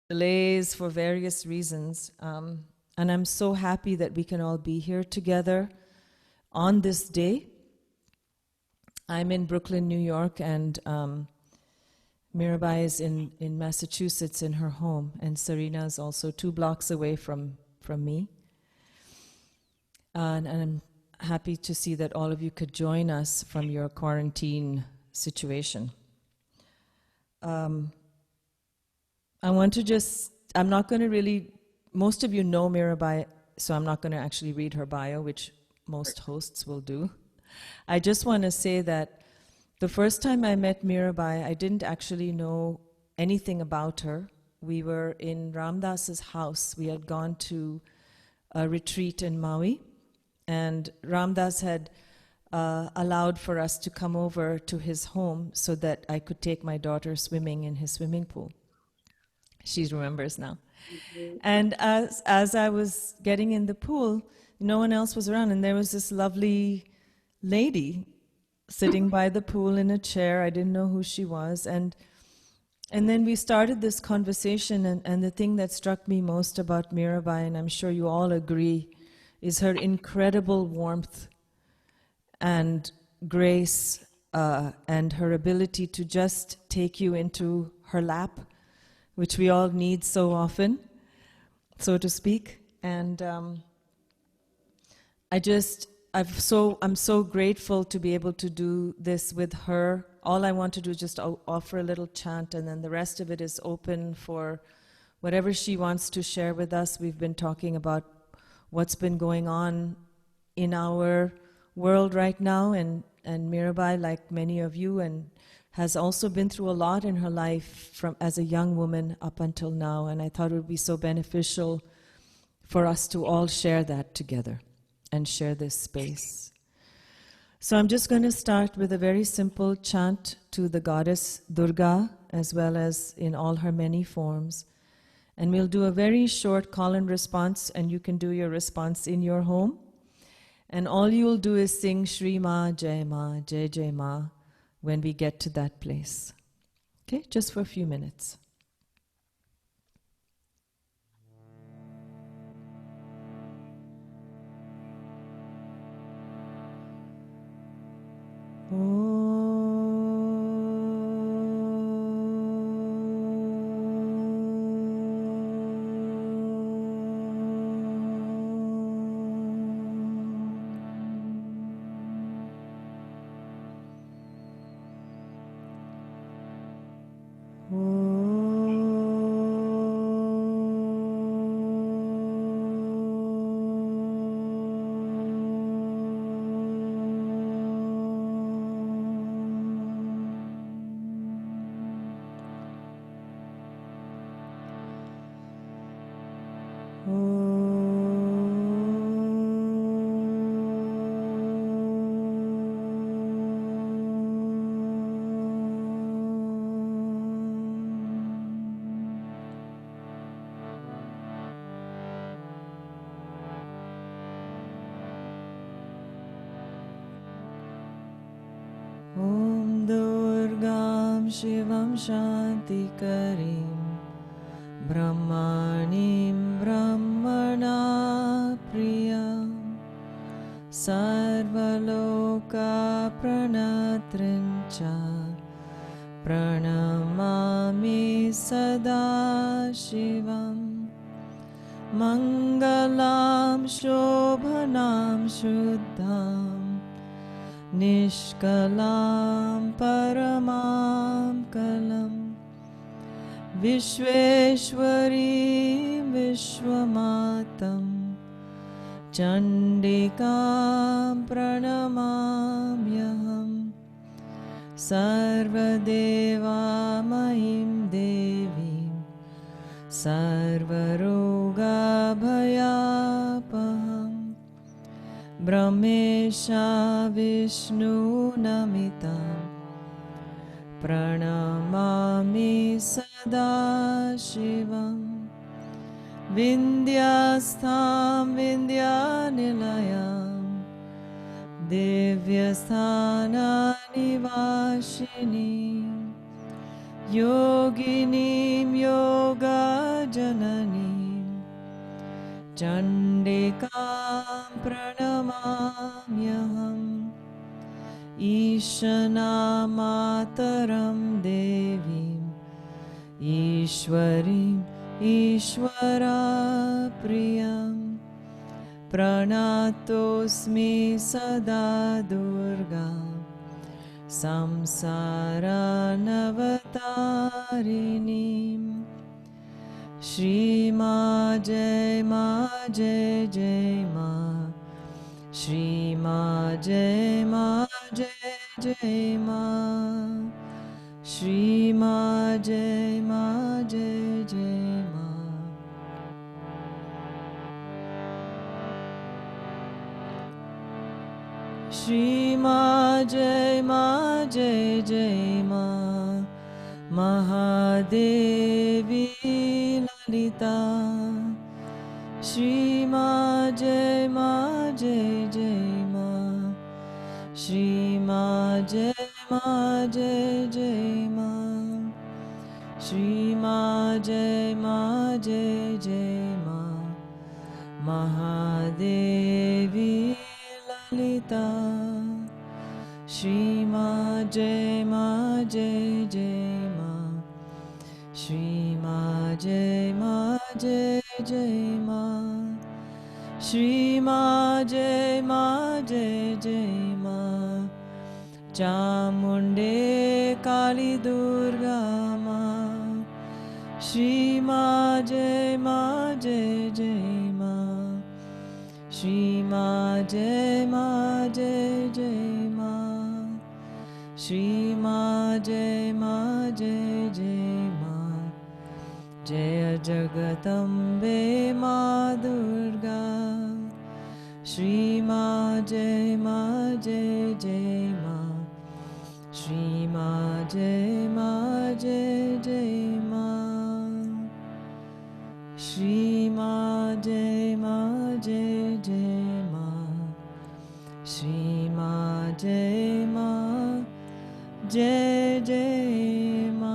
delays for various reasons. And I'm so happy that we can all be here together on this day. I'm in Brooklyn, New York, and Mirabai is in Massachusetts in her home, and Serena is also 2 blocks away from me. And I'm happy to see that all of you could join us from your quarantine situation. I want to just, I'm not going to really, most of you know Mirabai, so I'm not going to actually read her bio, which most hosts will do. I just want to say that the first time I met Mirabai, I didn't actually know anything about her. We were in Ram Dass's house. We had gone to a retreat in Maui, and Ram Dass had allowed for us to come over to his home so that I could take my daughter swimming in his swimming pool. She remembers now. And as I was getting in the pool, no one else was around, and there was this lovely lady sitting by the pool in a chair. I didn't know who she was. And then we started this conversation, and the thing that struck me most about Mirabai, and I'm sure you all agree, is her incredible warmth and grace and her ability to just take you into her lap, which we all need so often, so to speak. And I'm so grateful to be able to do this with her. All I want to do is just offer a little chant, and then the rest of it is open for whatever she wants to share with us. We've been talking about what's been going on in our world right now, and Mirabai, like many of you, and has also been through a lot in her life from as a young woman up until now, and I thought it would be so beneficial for us to all share that together and share this space. So I'm just going to start with a very simple chant to the goddess Durga, as well as in all her many forms. And we'll do a very short call and response, and you can do your response in your home. And all you'll do is sing Shri Ma, Jai Ma, when we get to that place. Okay, just for a few minutes. Om Durgam Shivam Shantikarim Brahmanim Brahmana Priyam Sarvaloka Pranatrincha Pranamami Sada Shivam Mangalam Shobhanam Shuddham Nishkalam Paramam Kalam Vishweshwari Vishwamatam Chandikam Pranamamyaham Sarvadeva Mahim Devim Sarvaroga Bhayapaham Brahmesha Vishnu Namitam Pranamami Sada Shivam Vindhyastham Vindhyanilayam Divyasthana Nivashini Yoginim Yoga Jananim Chandikam Pranamamyaham Ishana Mataram Devim Ishwarim Ishwara Priyam Pranatosmi Sada Durga Samsara Navatarini Shri Ma Jai Ma Jai Jai Ma Shri Ma Jai Ma Jai Jai Ma Shri Ma Jai Ma Jai Jai Ma Shri Ma Jai Ma Jai Jai Ma Mahadevi Lalita Shri Ma Jai Ma Jai Jai Ma Shri Ma Jai Ma Jai Jai Ma Shri Ma Jai Ma Jai Jai Ma Mahadevi Lalita Shri Ma Jai Ma Jai Jai Ma Shri Ma Jai Ma Jai Jai Ma Shri Ma Jai Ma Jai Jai Ma Chamunde Kali Durga Ma Shri Ma Jai Ma Jai Jai Ma Shri Ma Jai Ma Jai Jai Ma Shri Ma Jai Ma Jai Jai Ma Jaya Jagatambe Ma Durga Shri Ma Jai Ma Jai Jai Ma Shri Ma Jai Ma Jai Jai Ma Shri Ma Jai Ma Jai Jai Ma Shri Ma Jai Ma Jai Jai Ma.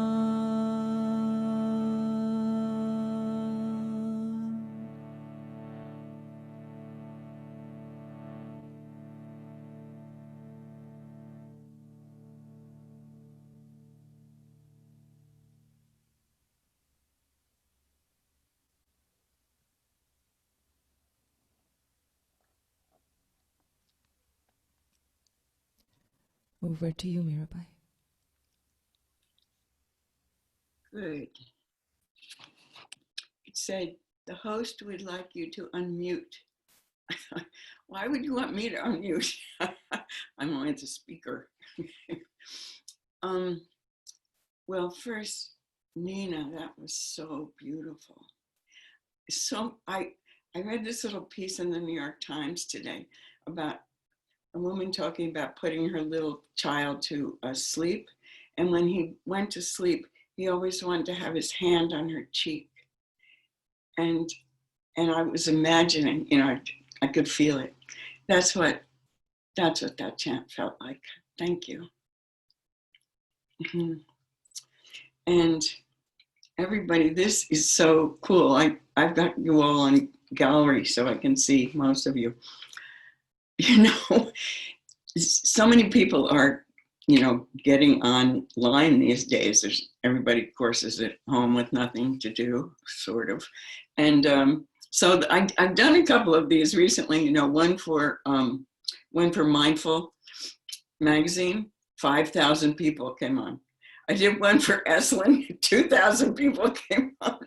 Over to you, Mirabai. Good. It said the host would like you to unmute. Why would you want me to unmute? I'm only the speaker. Well, first, Nina, that was so beautiful. So I read this little piece in the New York Times today about a woman talking about putting her little child to sleep. And when he went to sleep, he always wanted to have his hand on her cheek. And I was imagining, I could feel it. That's what that chant felt like. Thank you. Mm-hmm. And everybody, this is so cool. I've got you all on gallery so I can see most of you. So many people are, getting online these days. Everybody, of course, is at home with nothing to do, sort of. And so I've done a couple of these recently, one for Mindful magazine, 5,000 people came on. I did one for Esalen, 2,000 people came on.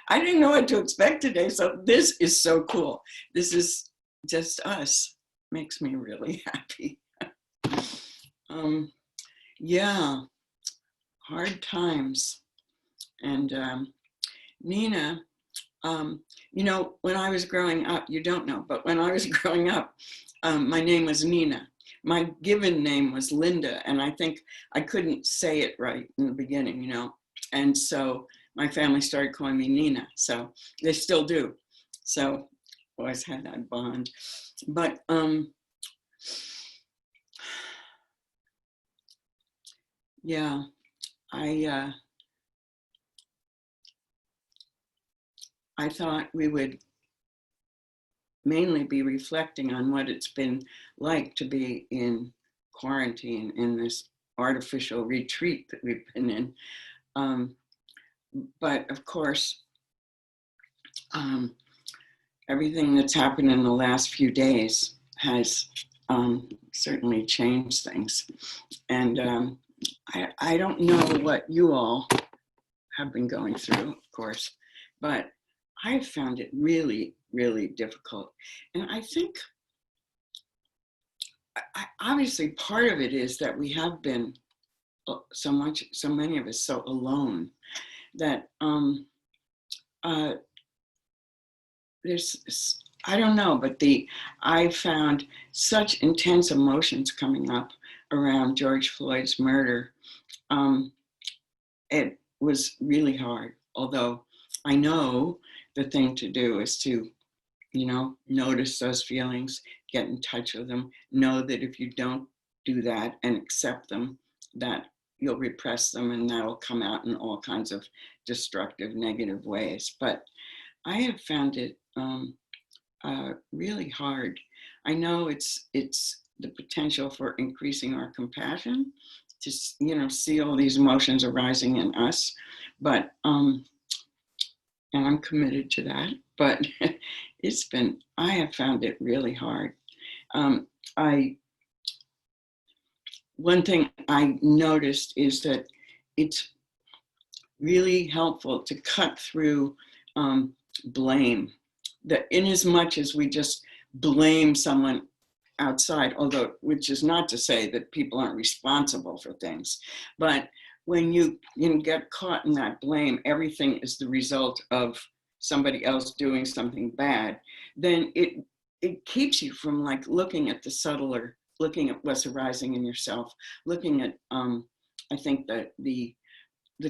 I didn't know what to expect today, so this is so cool. This is just us. Makes me really happy. Yeah, hard times. And Nina, when I was growing up, you don't know, but when I was growing up, my name was Nina. My given name was Linda, and I think I couldn't say it right in the beginning, and so my family started calling me Nina, so they still do. So always had that bond. But yeah, I thought we would mainly be reflecting on what it's been like to be in quarantine in this artificial retreat that we've been in. Um, but of course, um, everything that's happened in the last few days has certainly changed things. And I don't know what you all have been going through, of course, but I have found it really, really difficult. And I think obviously part of it is that we have been so many of us so alone that there's, I don't know, but I found such intense emotions coming up around George Floyd's murder. It was really hard, although I know the thing to do is to, notice those feelings, get in touch with them, know that if you don't do that and accept them, that you'll repress them and that'll come out in all kinds of destructive, negative ways. But I have found it really hard. I know it's the potential for increasing our compassion to see all these emotions arising in us, but and I'm committed to that. But I have found it really hard. One thing I noticed is that it's really helpful to cut through blame. That in as much as we just blame someone outside, although which is not to say that people aren't responsible for things, but when you get caught in that blame, everything is the result of somebody else doing something bad, then it keeps you from like looking at the subtler, looking at what's arising in yourself, looking at I think that the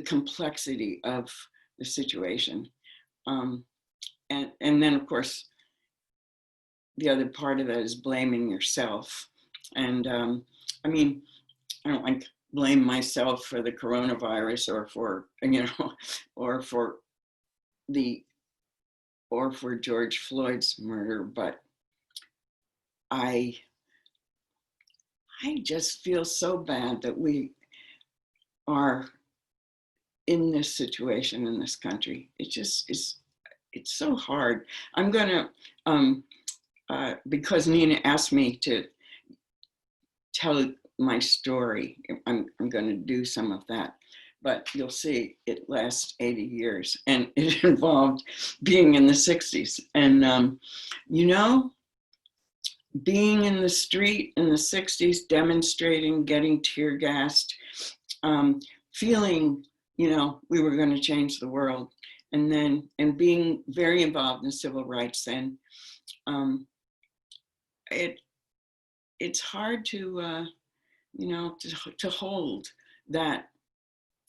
complexity of the situation. And then of course, the other part of that is blaming yourself. And I mean, I don't like blame myself for the coronavirus or for, or for George Floyd's murder, but I just feel so bad that we are in this situation in this country. It just is, it's so hard. I'm gonna, because Nina asked me to tell my story, I'm going to do some of that. But you'll see it lasts 80 years. And it involved being in the 60s. And, being in the street in the 60s, demonstrating, getting tear gassed, feeling, we were going to change the world. And being very involved in civil rights then. It's hard to, to hold that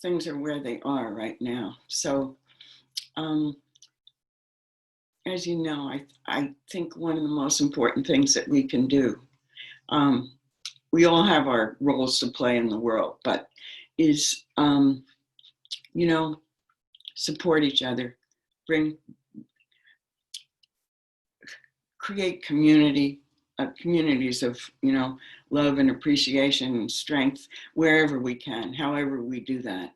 things are where they are right now. So, as you know, I think one of the most important things that we can do, we all have our roles to play in the world, but is, support each other, create communities of, love and appreciation and strength wherever we can, however we do that.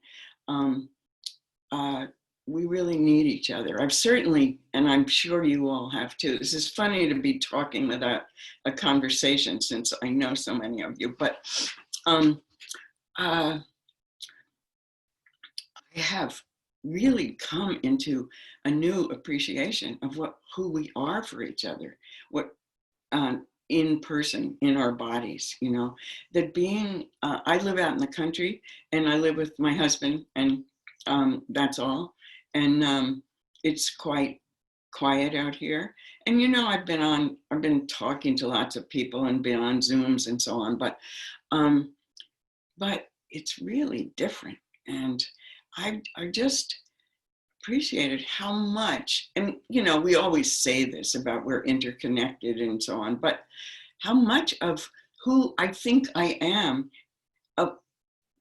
We really need each other. I've certainly, and I'm sure you all have too. This is funny to be talking without a conversation since I know so many of you, but I have really come into a new appreciation of who we are for each other, what in person, in our bodies, that being, I live out in the country and I live with my husband and that's all. And it's quite quiet out here. And, I've been talking to lots of people and been on Zooms and so on, but it's really different. And I just appreciated how much, and we always say this about we're interconnected and so on, but how much of who I think I am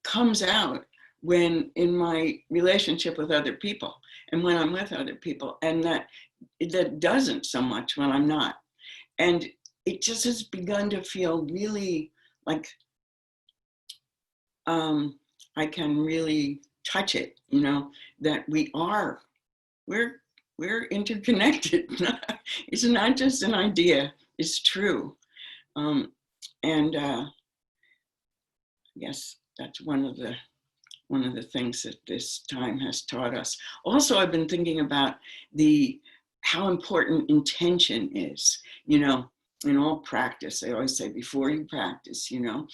comes out when in my relationship with other people and when I'm with other people, and that doesn't so much when I'm not. And it just has begun to feel really like I can really touch it, you know, that we're interconnected. It's not just an idea, it's true. And yes, that's one of the things that this time has taught us. Also, I've been thinking about how important intention is, you know, in all practice. They always say before you practice, you know,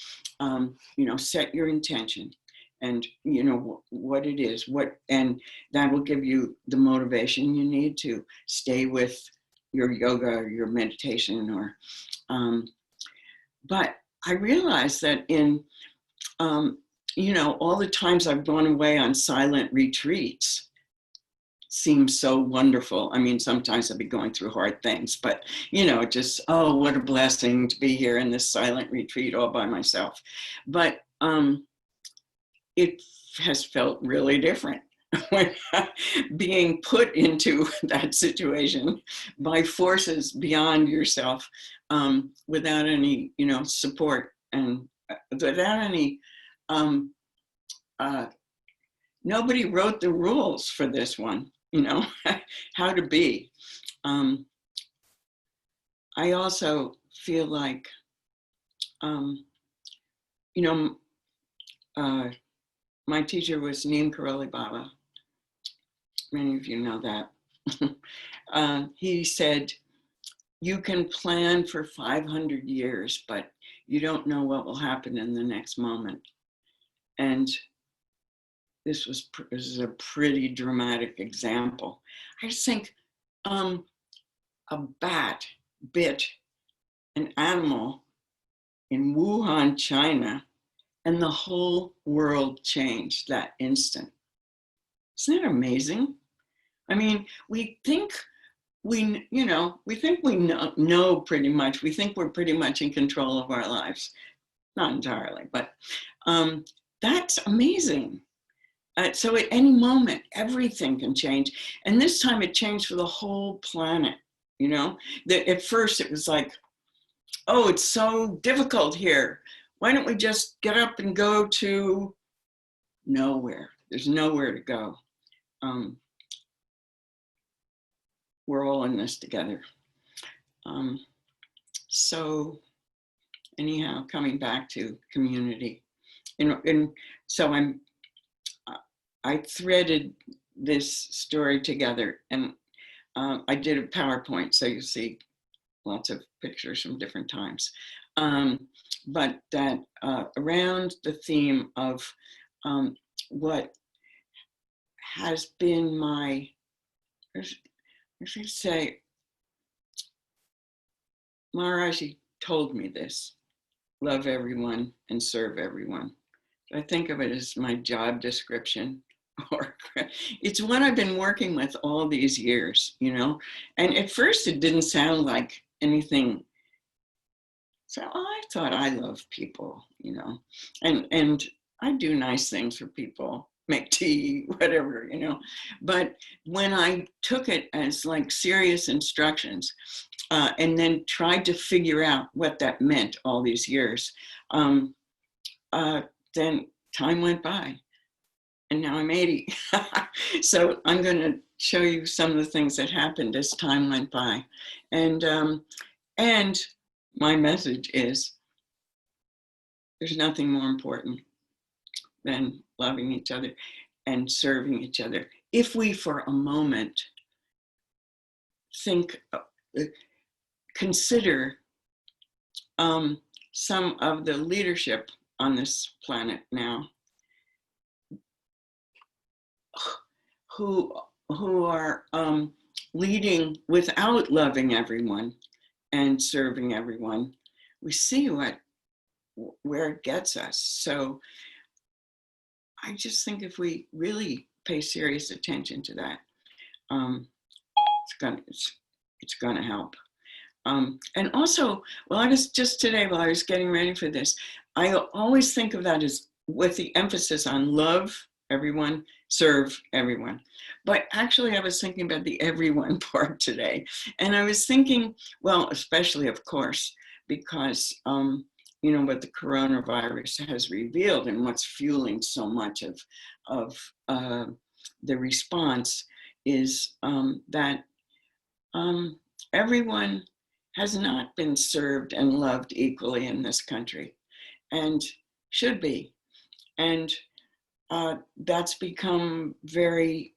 set your intention and you know what it is, and that will give you the motivation you need to stay with your yoga or your meditation or but I realized that in you know, all the times I've gone away on silent retreats seems so wonderful. I mean, sometimes I'll be going through hard things, but you know, just, oh, what a blessing to be here in this silent retreat all by myself. But it has felt really different when being put into that situation by forces beyond yourself, without any, you know, support and without any nobody wrote the rules for this one, you know, how to be. I also feel like, you know, my teacher was Neem Karoli Baba. Many of you know that. He said, you can plan for 500 years, but you don't know what will happen in the next moment. And this is a pretty dramatic example. I just think a bat bit an animal in Wuhan, China, and the whole world changed that instant. Isn't that amazing? I mean, we think we know pretty much. We think we're pretty much in control of our lives. Not entirely, but that's amazing. So at any moment, everything can change. And this time it changed for the whole planet, you know? That at first it was like, oh, it's so difficult here. Why don't we just get up and go to nowhere? There's nowhere to go. We're all in this together. So anyhow, coming back to community. And so I threaded this story together, and I did a PowerPoint, so you see lots of pictures from different times. But that around the theme of what has been my, I should say, Maharaji told me this, love everyone and serve everyone. I think of it as my job description, or it's what I've been working with all these years, you know? And at first it didn't sound like anything. So I thought I love people, you know, and I do nice things for people, make tea, whatever, you know. But when I took it as like serious instructions, and then tried to figure out what that meant all these years, then time went by, and now I'm 80. So I'm going to show you some of the things that happened as time went by, and my message is, there's nothing more important than loving each other and serving each other. If we, for a moment, consider some of the leadership on this planet now, who are leading without loving everyone and serving everyone, we see where it gets us. So I just think if we really pay serious attention to that, it's gonna help. And also, well, I was just today, while I was getting ready for this, I always think of that as with the emphasis on love everyone, serve everyone. But actually, I was thinking about the everyone part today. And I was thinking, well, especially, of course, because, what the coronavirus has revealed and what's fueling so much of the response is that everyone has not been served and loved equally in this country and should be. And that's become very,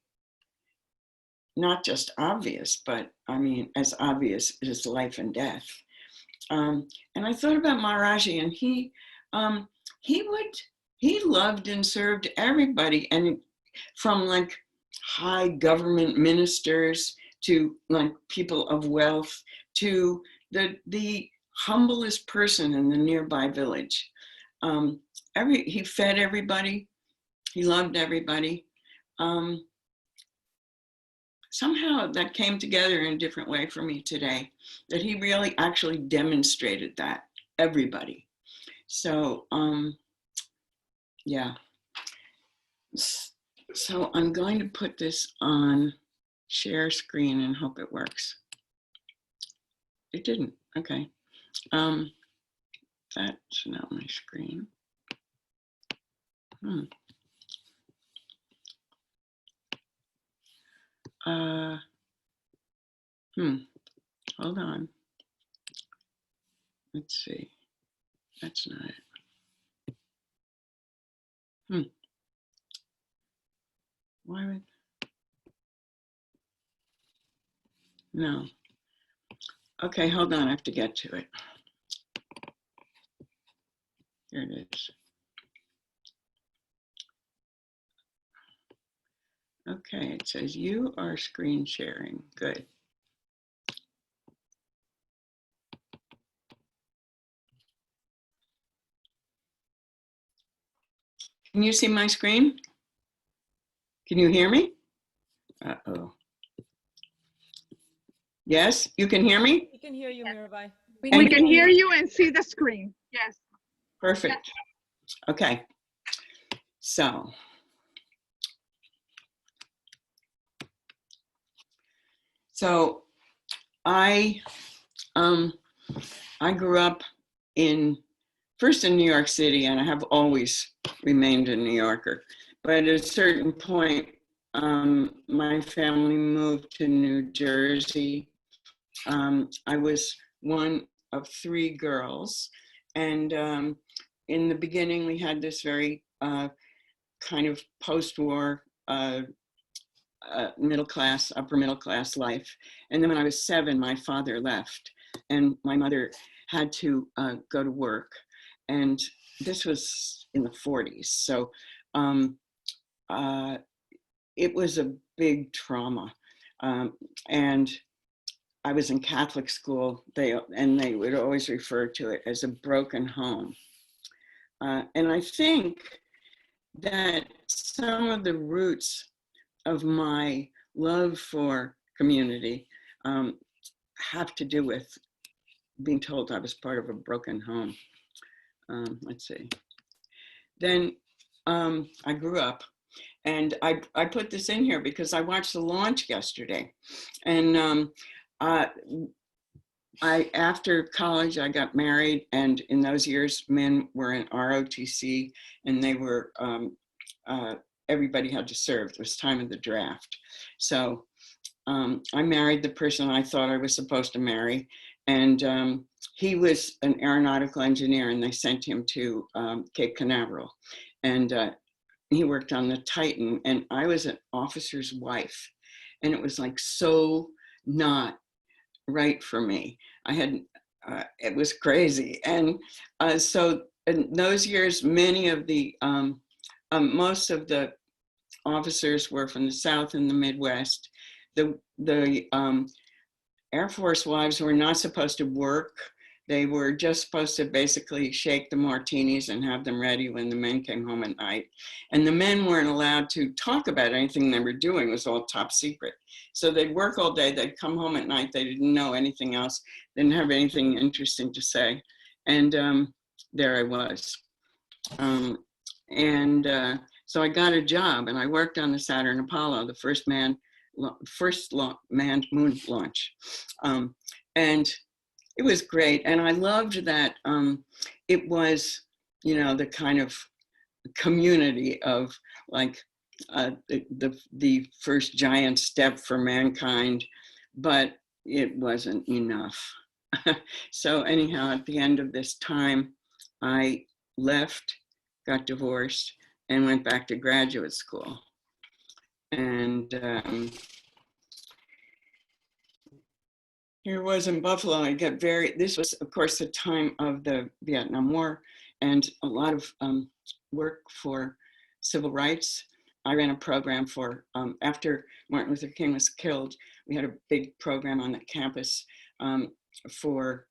not just obvious, but I mean, as obvious as life and death. And I thought about Maharaji, and he loved and served everybody, and from like high government ministers to like people of wealth to the humblest person in the nearby village. He fed everybody. He loved everybody. Somehow that came together in a different way for me today, that he really actually demonstrated that, everybody. So, yeah. So I'm going to put this on share screen and hope it works. It didn't, okay. That's not my screen. Hold on. Let's see. That's not it. Why would? No. Okay, hold on. I have to get to it. Here it is. Okay, it says you are screen sharing. Good. Can you see my screen? Can you hear me? Uh-oh. Yes, you can hear me? We can hear you, Mirabai. We can hear you and see the screen. Yes. Perfect. Okay. So I grew up first in New York City, and I have always remained a New Yorker. But at a certain point, my family moved to New Jersey. I was one of 3 girls, and in the beginning, we had this very kind of post-war middle class, upper middle class life. And then when I was 7, my father left, and my mother had to go to work. And this was in the 40s. So it was a big trauma. And I was in Catholic school, and they would always refer to it as a broken home. And I think that some of the roots of my love for community have to do with being told I was part of a broken home. Let's see. Then I grew up, and I put this in here because I watched the launch yesterday. And after college, I got married, and in those years, men were in ROTC, and they were, everybody had to serve. It was time of the draft. So I married the person I thought I was supposed to marry, and he was an aeronautical engineer, and they sent him to Cape Canaveral, and he worked on the Titan, and I was an officer's wife, and it was like so not right for me. It was crazy. And so in those years, many of the, most of the officers were from the South and the Midwest. The Air Force wives were not supposed to work. They were just supposed to basically shake the martinis and have them ready when the men came home at night. And the men weren't allowed to talk about anything they were doing. It was all top secret. So they'd work all day, they'd come home at night, they didn't know anything else, didn't have anything interesting to say. And there I was. So I got a job and I worked on the Saturn Apollo, the first manned moon launch. And it was great. And I loved that it was, you know, the kind of community of like the first giant step for mankind, but it wasn't enough. So anyhow, at the end of this time, I left, got divorced, and went back to graduate school. And here was in Buffalo. I got this was, of course, the time of the Vietnam War and a lot of work for civil rights. I ran a program for, after Martin Luther King was killed, we had a big program on the campus for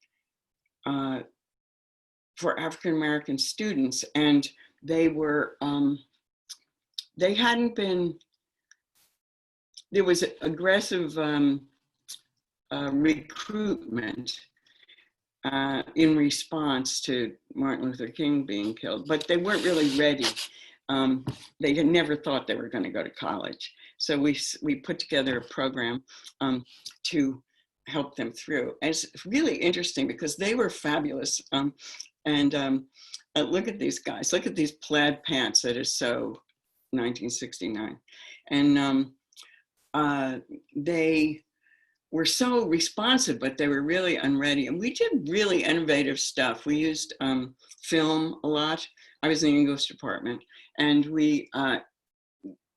African-American students. And they were, they hadn't been, there was aggressive recruitment in response to Martin Luther King being killed, but they weren't really ready. They had never thought they were going to go to college. So we put together a program to help them through. And it's really interesting because they were fabulous. Look at these guys, look at these plaid pants that is so 1969. And they were so responsive, but they were really unready. And we did really innovative stuff. We used film a lot. I was in the English department, and we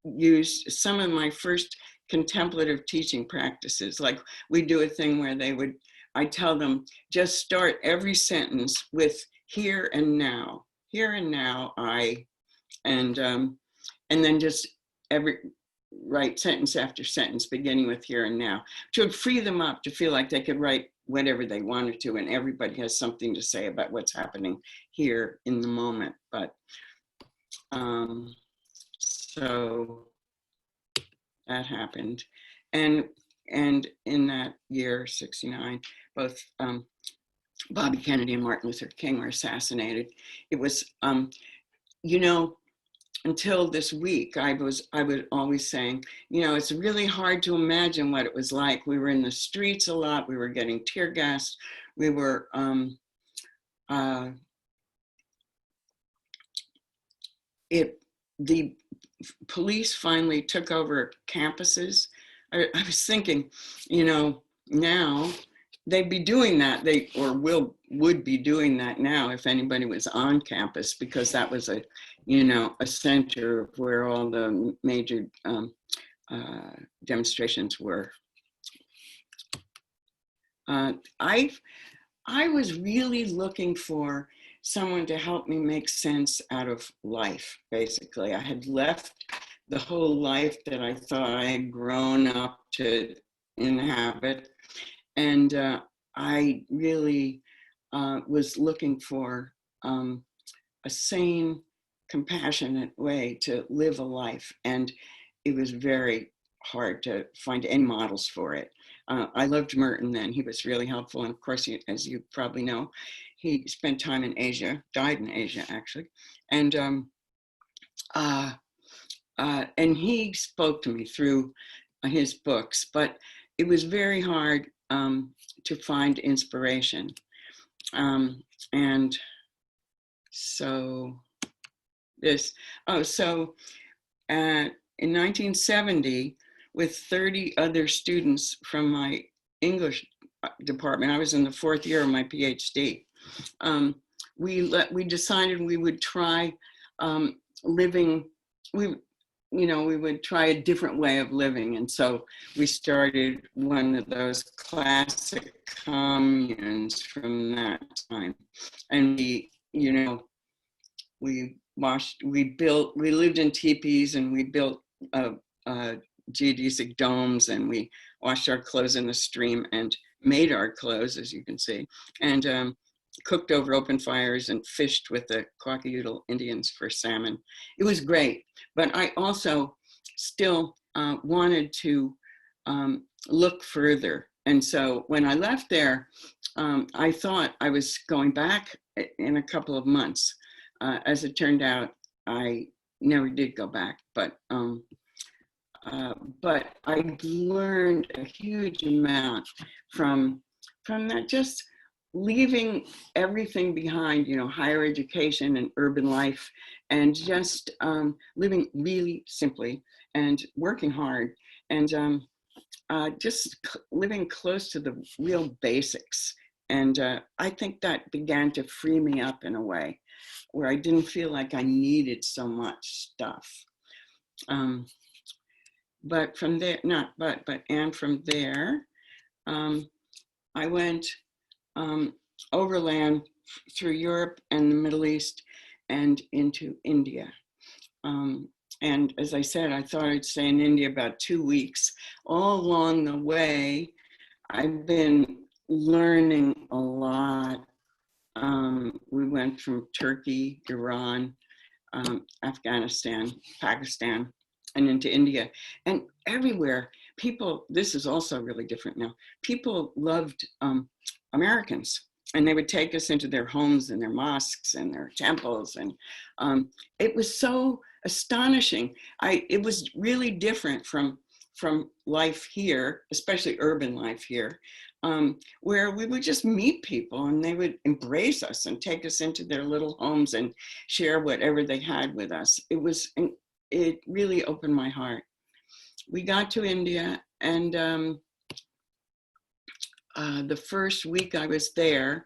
used some of my first contemplative teaching practices. Like we do a thing where I tell them, just start every sentence with here and now, I, and then just write sentence after sentence beginning with here and now, which would free them up to feel like they could write whatever they wanted to, and everybody has something to say about what's happening here in the moment. But so that happened. And in that year, 69, both Bobby Kennedy and Martin Luther King were assassinated. It was, you know, until this week, I was always saying, you know, it's really hard to imagine what it was like. We were in the streets a lot. We were getting tear gassed. We were, the police finally took over campuses. I was thinking, you know, now they'd be doing that, would be doing that now if anybody was on campus, because that was a center where all the major demonstrations were. I was really looking for someone to help me make sense out of life, basically. I had left the whole life that I thought I had grown up to inhabit. And I really was looking for a sane, compassionate way to live a life. And it was very hard to find any models for it. I loved Merton then. He was really helpful. And of course, as you probably know, he spent time in Asia, died in Asia, actually. And he spoke to me through his books, but it was very hard to find inspiration. And so in 1970, with 30 other students from my English department, I was in the 4th year of my PhD, we decided we would try living, we would try a different way of living. And so we started one of those classic communes from that time. And we lived in teepees, and we built geodesic domes, and we washed our clothes in the stream and made our clothes, as you can see, and cooked over open fires and fished with the Kwakiutl Indians for salmon. It was great, but I also still wanted to look further. And so when I left there, I thought I was going back in a couple of months. As it turned out, I never did go back, but I learned a huge amount from that, just leaving everything behind, higher education and urban life, and just living really simply and working hard, and just living close to the real basics. And I think that began to free me up in a way where I didn't feel like I needed so much stuff. But from there, and from there, I went overland through Europe and the Middle East and into India. And as I said, I thought I'd stay in India about 2 weeks. All along the way, I've been learning a lot. We went from Turkey, Iran, Afghanistan, Pakistan, and into India. And everywhere, people, this is also really different now, people loved Americans. And they would take us into their homes and their mosques and their temples. And it was so astonishing. It was really different from life here, especially urban life here, where we would just meet people and they would embrace us and take us into their little homes and share whatever they had with us. It really opened my heart. We got to India, and the first week I was there,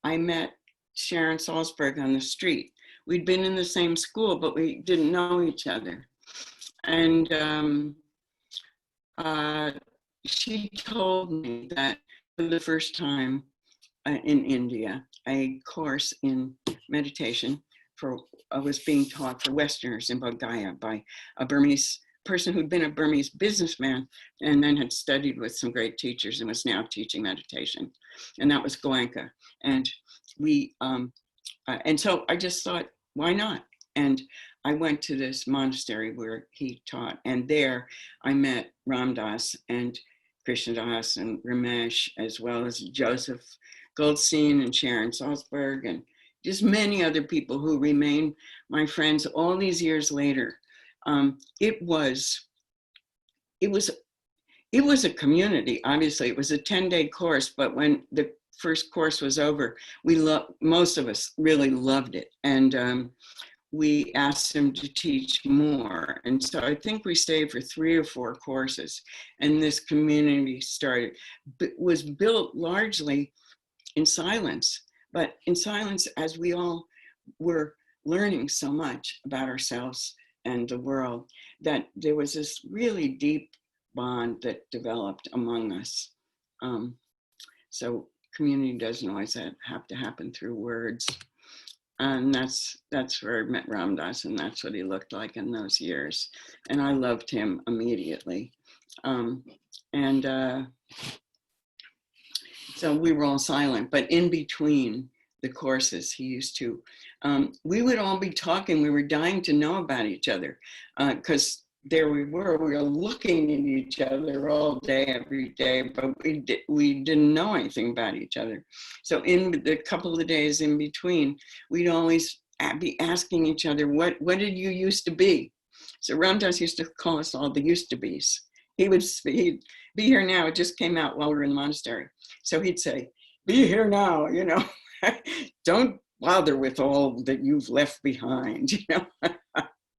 I met Sharon Salzberg on the street. We'd been in the same school, but we didn't know each other. And she told me that for the first time in India, a course in meditation was being taught for Westerners in Bodh Gaya by a Burmese person who'd been a Burmese businessman and then had studied with some great teachers and was now teaching meditation. And that was Goenka. And and so I just thought, why not? And I went to this monastery where he taught, and there I met Ram Dass and Krishna Das and Ramesh, as well as Joseph Goldstein and Sharon Salzberg, and just many other people who remain my friends all these years later. It was a community. Obviously, it was a 10-day course, but when the first course was over, most of us really loved it, and we asked him to teach more. And so I think we stayed for 3 or 4 courses, and this community was built largely in silence, but in silence as we all were learning so much about ourselves and the world, that there was this really deep bond that developed among us. So community doesn't always have to happen through words. And that's where I met Ram Dass, and that's what he looked like in those years. And I loved him immediately. So we were all silent, but in between the courses, he used to, we would all be talking. We were dying to know about each other, because there we were looking at each other all day, every day, but we didn't know anything about each other. So in the couple of days in between, we'd always be asking each other, what did you used to be? So Ram Dass used to call us all the used to be's. He'd be here now. It just came out while we were in the monastery. So he'd say, be here now, don't bother with all that you've left behind,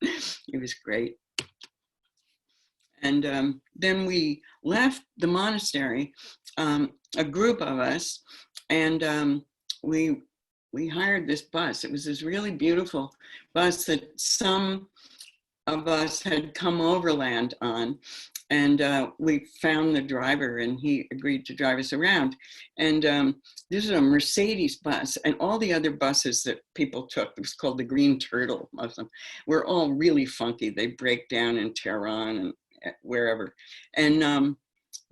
It was great. And then we left the monastery, a group of us, and we hired this bus. It was this really beautiful bus that some of us had come overland on, and we found the driver, and he agreed to drive us around. And this is a Mercedes bus, and all the other buses that people took, it was called the Green Turtle, most of them, were all really funky. They break down in Tehran and wherever. And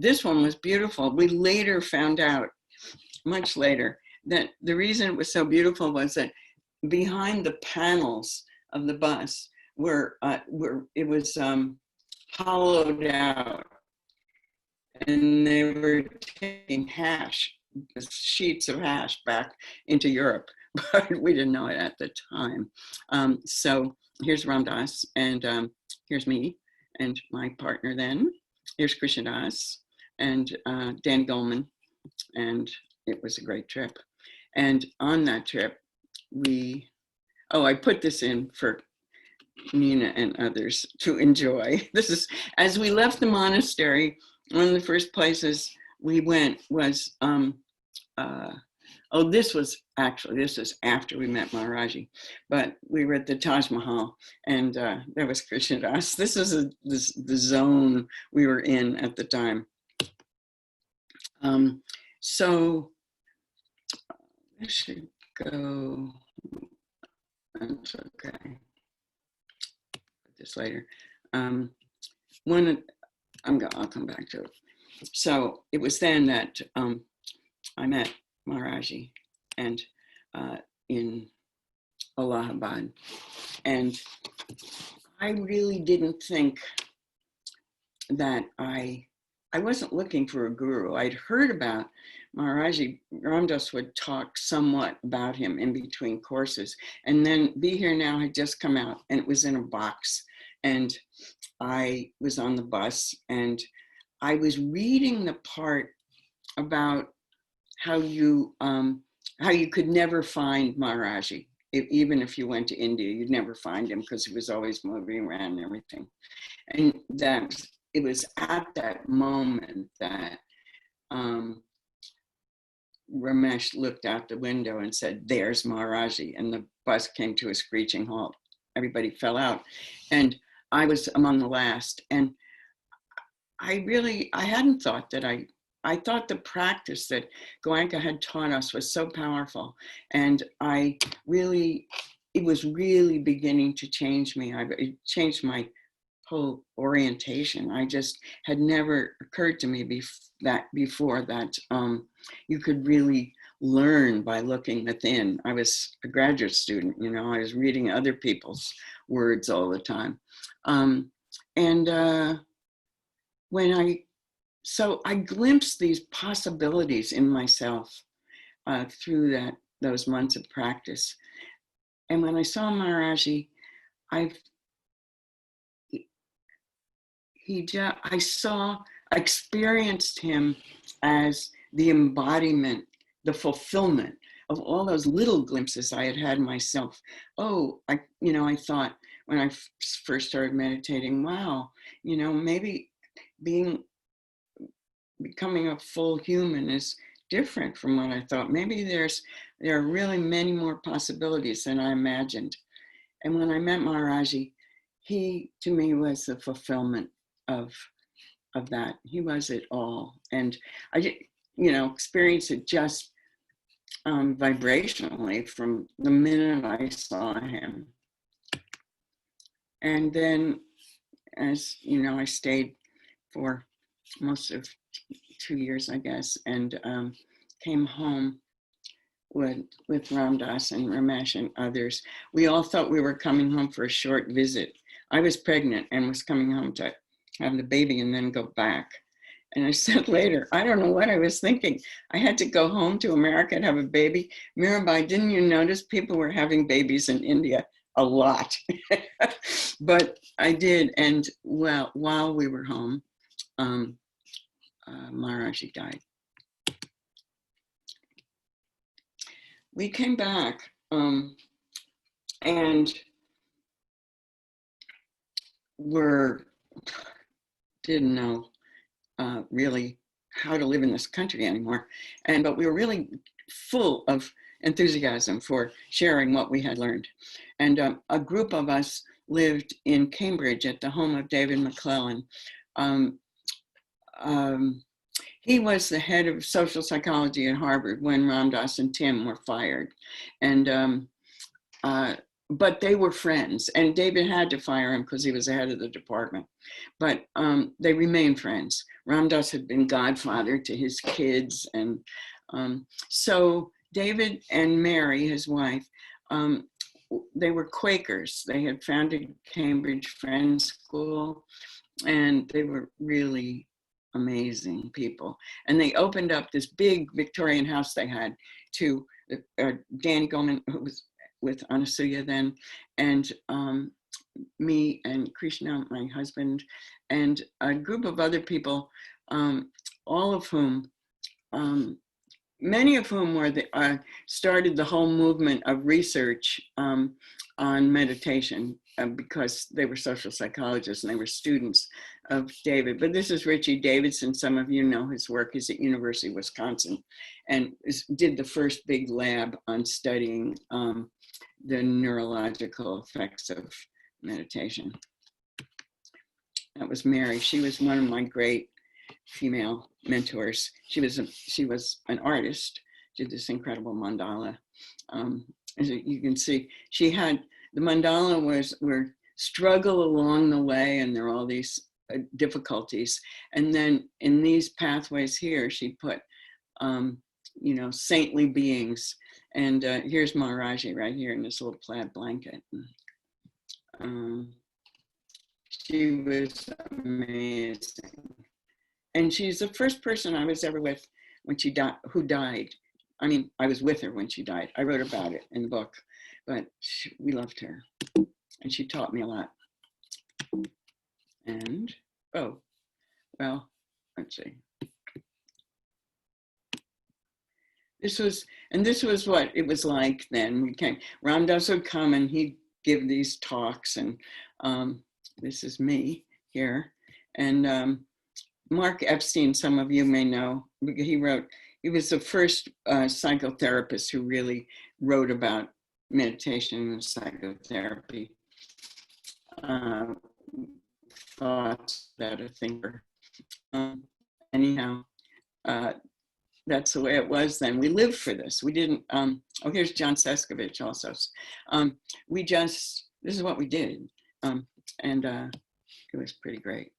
this one was beautiful. We later found out, much later, that the reason it was so beautiful was that behind the panels of the bus it was hollowed out, and they were taking sheets of hash back into Europe, but we didn't know it at the time. So here's Ram Dass, and here's me and my partner then. Here's Krishna Das and Danny Goleman, and it was a great trip. And on that trip, I put this in for Nina and others to enjoy. This is, as we left the monastery, one of the first places we went was, this was after we met Maharaji, but we were at the Taj Mahal, and there was Krishna Das. This is the zone we were in at the time. So I should go, that's okay. Put this later. I'll come back to it. So it was then that I met Maharaji and in Allahabad. And I really didn't think that I wasn't looking for a guru. I'd heard about Maharaji. Ram Dass would talk somewhat about him in between courses. And then Be Here Now had just come out, and it was in a box. And I was on the bus, and I was reading the part about how you could never find Maharaji. Even if you went to India, you'd never find him because he was always moving around and everything. And that it was at that moment that Ramesh looked out the window and said, "There's Maharaji," and the bus came to a screeching halt. Everybody fell out, and I was among the last. And I hadn't thought that I thought the practice that Goenka had taught us was so powerful, and it was really beginning to change me. It changed my whole orientation. I just had never occurred to me before that you could really learn by looking within. I was a graduate student, I was reading other people's words all the time. So I glimpsed these possibilities in myself through those months of practice. And when I saw Maharaji, I experienced him as the embodiment, the fulfillment of all those little glimpses I had had myself. I thought when I first started meditating, wow, maybe becoming a full human is different from what I thought. Maybe there are really many more possibilities than I imagined. And when I met Maharaji, he to me was the fulfillment of that. He was it all. And I experienced it just vibrationally from the minute I saw him. And then, as I stayed for most of 2 years, I guess, and came home with Ram Dass and Ramesh and others. We all thought we were coming home for a short visit. I was pregnant and was coming home to have the baby and then go back. And I said later, I don't know what I was thinking. I had to go home to America and have a baby. Mirabai, didn't you notice people were having babies in India? A lot. But I did. And while we were home, Maharaji died. We came back and didn't know really how to live in this country anymore. But we were really full of enthusiasm for sharing what we had learned. And a group of us lived in Cambridge at the home of David McClellan. He was the head of social psychology at Harvard when Ram Dass and Tim were fired. And but they were friends, and David had to fire him because he was the head of the department. But they remained friends. Ram Dass had been godfather to his kids. And so David and Mary, his wife, they were Quakers. They had founded Cambridge Friends School, and they were really amazing people. And they opened up this big Victorian house they had to Danny Goleman, who was with Anasuya then, and me and Krishna, my husband, and a group of other people, all of whom, many of whom were started the whole movement of research on meditation because they were social psychologists and they were students of David. But this is Richie Davidson. Some of you know his work. He's at University of Wisconsin and did the first big lab on studying the neurological effects of meditation. That was Mary. She was one of my great female mentors. She was an artist, did this incredible mandala. As you can see, she had, the mandala were struggle along the way, and there are all these difficulties. And then in these pathways here, she put, you know, saintly beings. And here's Maharaji right here in this little plaid blanket. She was amazing. And she's the first person I was ever with when she died, who died. I mean, I was with her when she died. I wrote about it in the book, but we loved her. And she taught me a lot. And, oh, well, let's see. This was what it was like then. We came, Ram Dass would come and he'd give these talks, and this is me here. And Mark Epstein, some of you may know, he was the first psychotherapist who really wrote about meditation and psychotherapy. Thoughts that a thinker. Anyhow, that's the way it was then. We lived for this. We didn't, oh, here's John Seskovich also. This is what we did. And it was pretty great.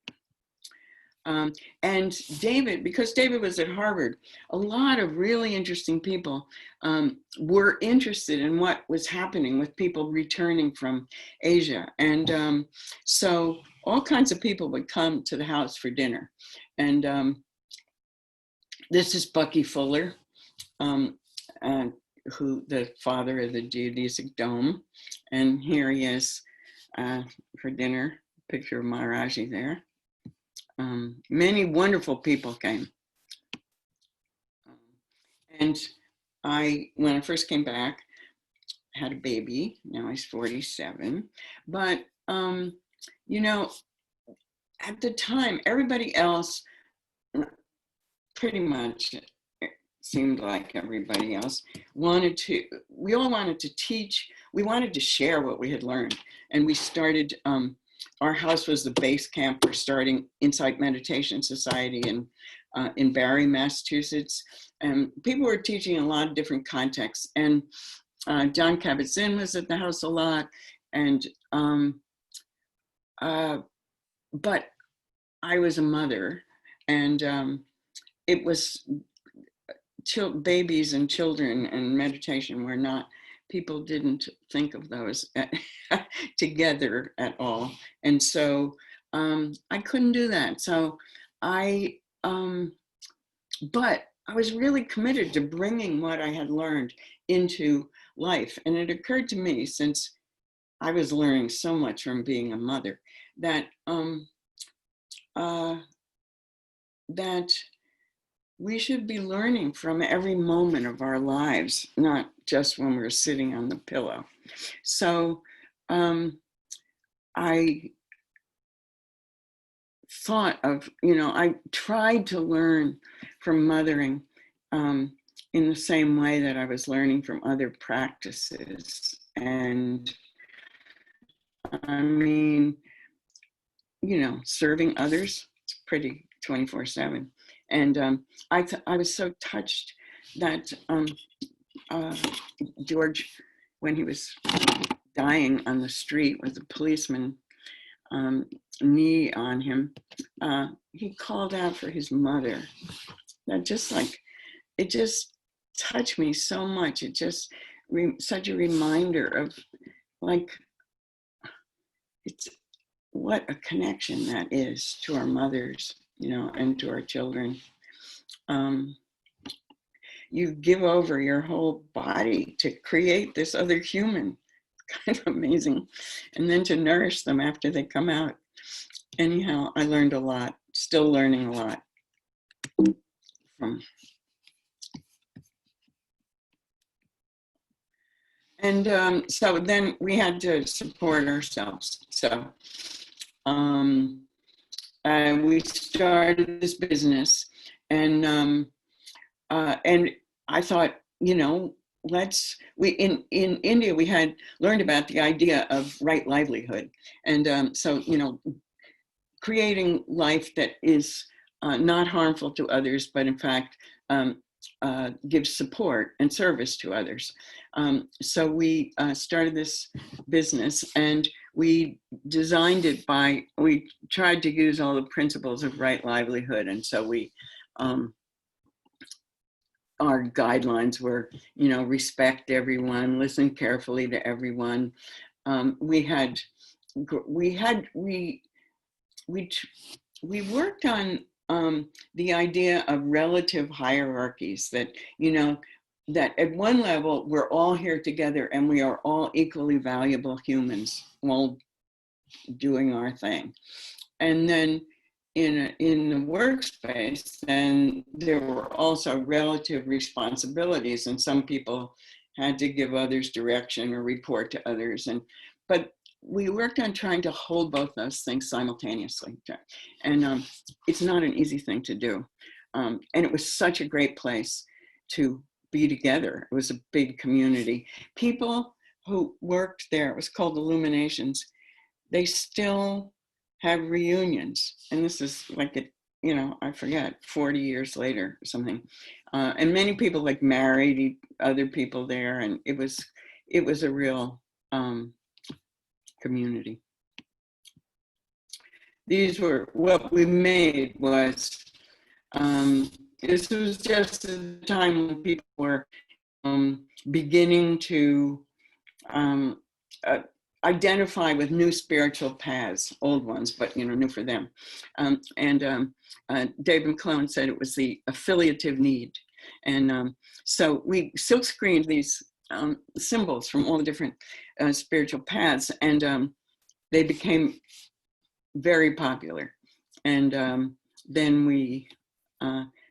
And David, because David was at Harvard, a lot of really interesting people were interested in what was happening with people returning from Asia. And so all kinds of people would come to the house for dinner. And this is Bucky Fuller, who the father of the geodesic dome. And here he is for dinner, picture of Maharaji there. Many wonderful people came. And when I first came back, had a baby. Now he's 47. But, you know, at the time, everybody else, pretty much seemed like everybody else, we all wanted to teach. We wanted to share what we had learned. And we started, our house was the base camp for starting Insight Meditation Society in Barre, Massachusetts. And people were teaching in a lot of different contexts. And John Kabat-Zinn was at the house a lot. And, but I was a mother, and it was babies and children and meditation were not, people didn't think of those together at all. And so I couldn't do that. So but I was really committed to bringing what I had learned into life. And it occurred to me, since I was learning so much from being a mother, that that we should be learning from every moment of our lives, not just when we're sitting on the pillow. So I thought of, you know, I tried to learn from mothering in the same way that I was learning from other practices. And I mean, you know, serving others, it's pretty 24/7. And I was so touched that George, when he was dying on the street with a policeman knee on him, he called out for his mother. That just like, it just touched me so much. It just, such a reminder of like, it's what a connection that is to our mothers, you know, and to our children. You give over your whole body to create this other human, kind of amazing. And then to nourish them after they come out. Anyhow, I learned a lot, still learning a lot from. And so then we had to support ourselves. So we started this business, and I thought, you know, in India we had learned about the idea of right livelihood, and so, you know, creating life that is not harmful to others, but in fact gives support and service to others. So we started this business, and we designed it we tried to use all the principles of right livelihood. And so our guidelines were, you know, respect everyone, listen carefully to everyone. We worked on the idea of relative hierarchies, that, you know, that at one level we're all here together and we are all equally valuable humans, all doing our thing. And then in the workspace, then there were also relative responsibilities, and some people had to give others direction or report to others. But we worked on trying to hold both those things simultaneously. And it's not an easy thing to do. And it was such a great place to be together. It was a big community. People who worked there, it was called Illuminations, they still have reunions. And this is like, you know, I forget, 40 years later or something. And many people like married other people there. And it was a real community. These were, what we made was, this was just the time when people were beginning to identify with new spiritual paths, old ones, but, you know, new for them. David McClellan said it was the affiliative need. And so we silk screened these symbols from all the different spiritual paths, and they became very popular. And then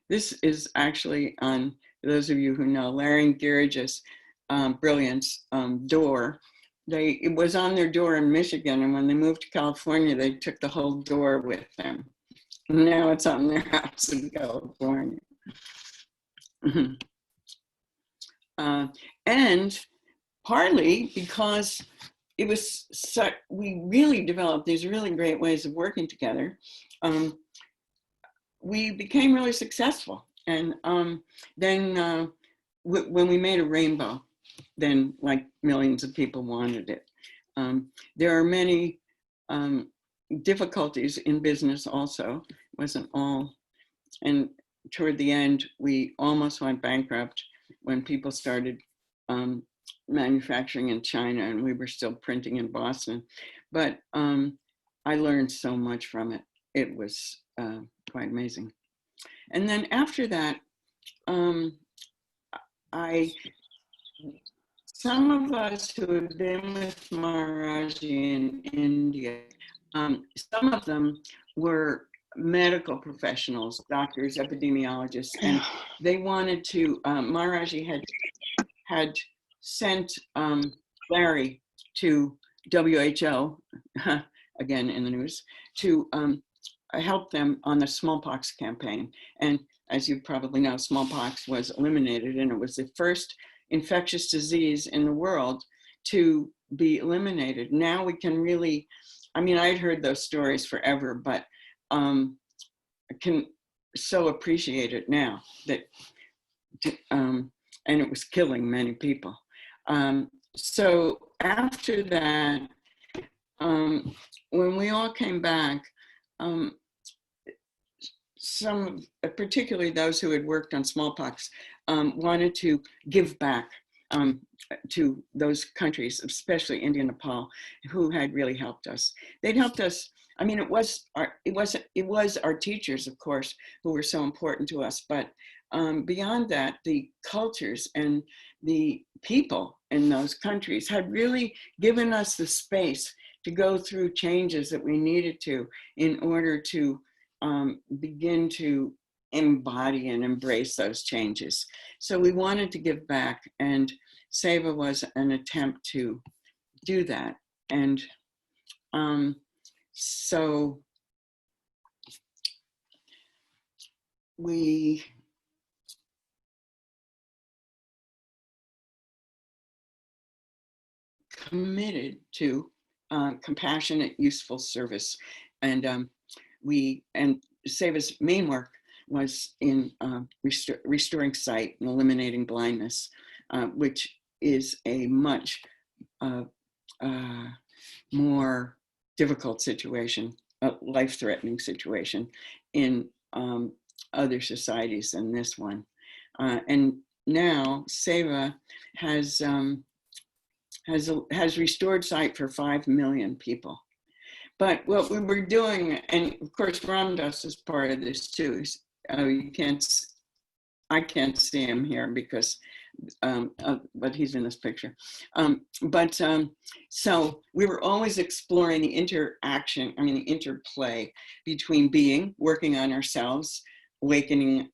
this is actually on, those of you who know, Larry and Garage's Brilliance door. It was on their door in Michigan, and when they moved to California, they took the whole door with them. Now it's on their house in California. And partly because it was we really developed these really great ways of working together. We became really successful. And then when we made a rainbow, then like millions of people wanted it. There are many difficulties in business also. It wasn't all, and toward the end, we almost went bankrupt when people started manufacturing in China, and we were still printing in Boston. But I learned so much from it. It was quite amazing. And then after that, some of us who had been with Maharaji in India, some of them were medical professionals, doctors, epidemiologists, and they wanted to, Maharaji had sent Larry to WHO, again in the news, to help them on the smallpox campaign. And as you probably know, smallpox was eliminated, and it was the first infectious disease in the world to be eliminated. Now we can really, I mean, I'd heard those stories forever, but I can so appreciate it now that, and it was killing many people. So after that, when we all came back, some, particularly those who had worked on smallpox, wanted to give back to those countries, especially India and Nepal, who had really helped us. They'd helped us. I mean, it was our teachers, of course, who were so important to us, but beyond that, the cultures and the people in those countries had really given us the space to go through changes that we needed to in order to begin to embody and embrace those changes. So we wanted to give back, and SEVA was an attempt to do that. And so we committed to compassionate, useful service. And SEVA's main work was in restoring sight and eliminating blindness, which is a much more difficult situation, a life-threatening situation in other societies than this one. And now SEVA has restored sight for 5 million people. But what we were doing, and of course Ramdas is part of this too. I can't see him here because, but he's in this picture. So we were always exploring the interaction, the interplay between being, working on ourselves, awakening,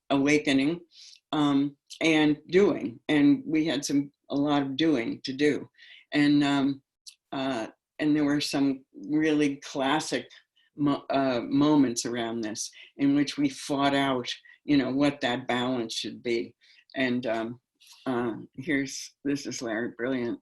and doing. And we had a lot of doing to do. And there were some really classic moments around this in which we fought out, what that balance should be. And this is Larry Brilliant.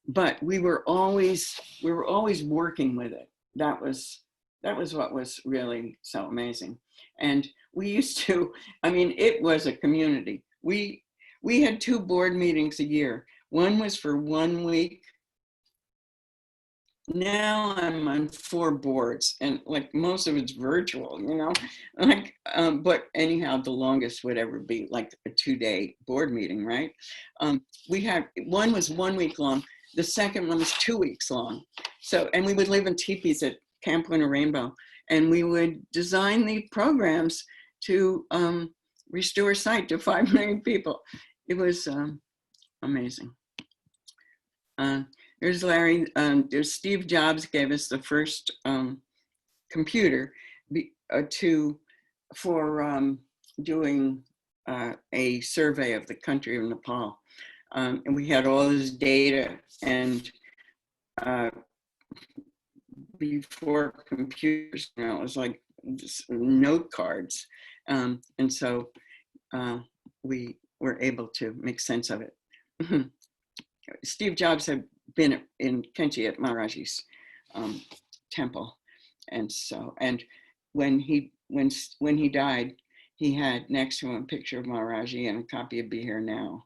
But we were always working with it. That was what was really so amazing. And we used to, it was a community. We had 2 board meetings a year. One was for 1 week. Now I'm on 4 boards, and like most of it's virtual, but anyhow, the longest would ever be like a 2-day board meeting, right? We had, one was 1 week long. The second one was 2 weeks long. So, and we would live in teepees at Camp Winter Rainbow, and we would design the programs to restore sight to 5 million people. It was amazing. There's Larry. There's Steve Jobs gave us the first computer for doing a survey of the country of Nepal, and we had all this data. And before computers, it was like note cards, and so we were able to make sense of it. Steve Jobs had been in Kenchi at Maharaji's temple, and when he died, he had next to him a picture of Maharaji and a copy of Be Here Now.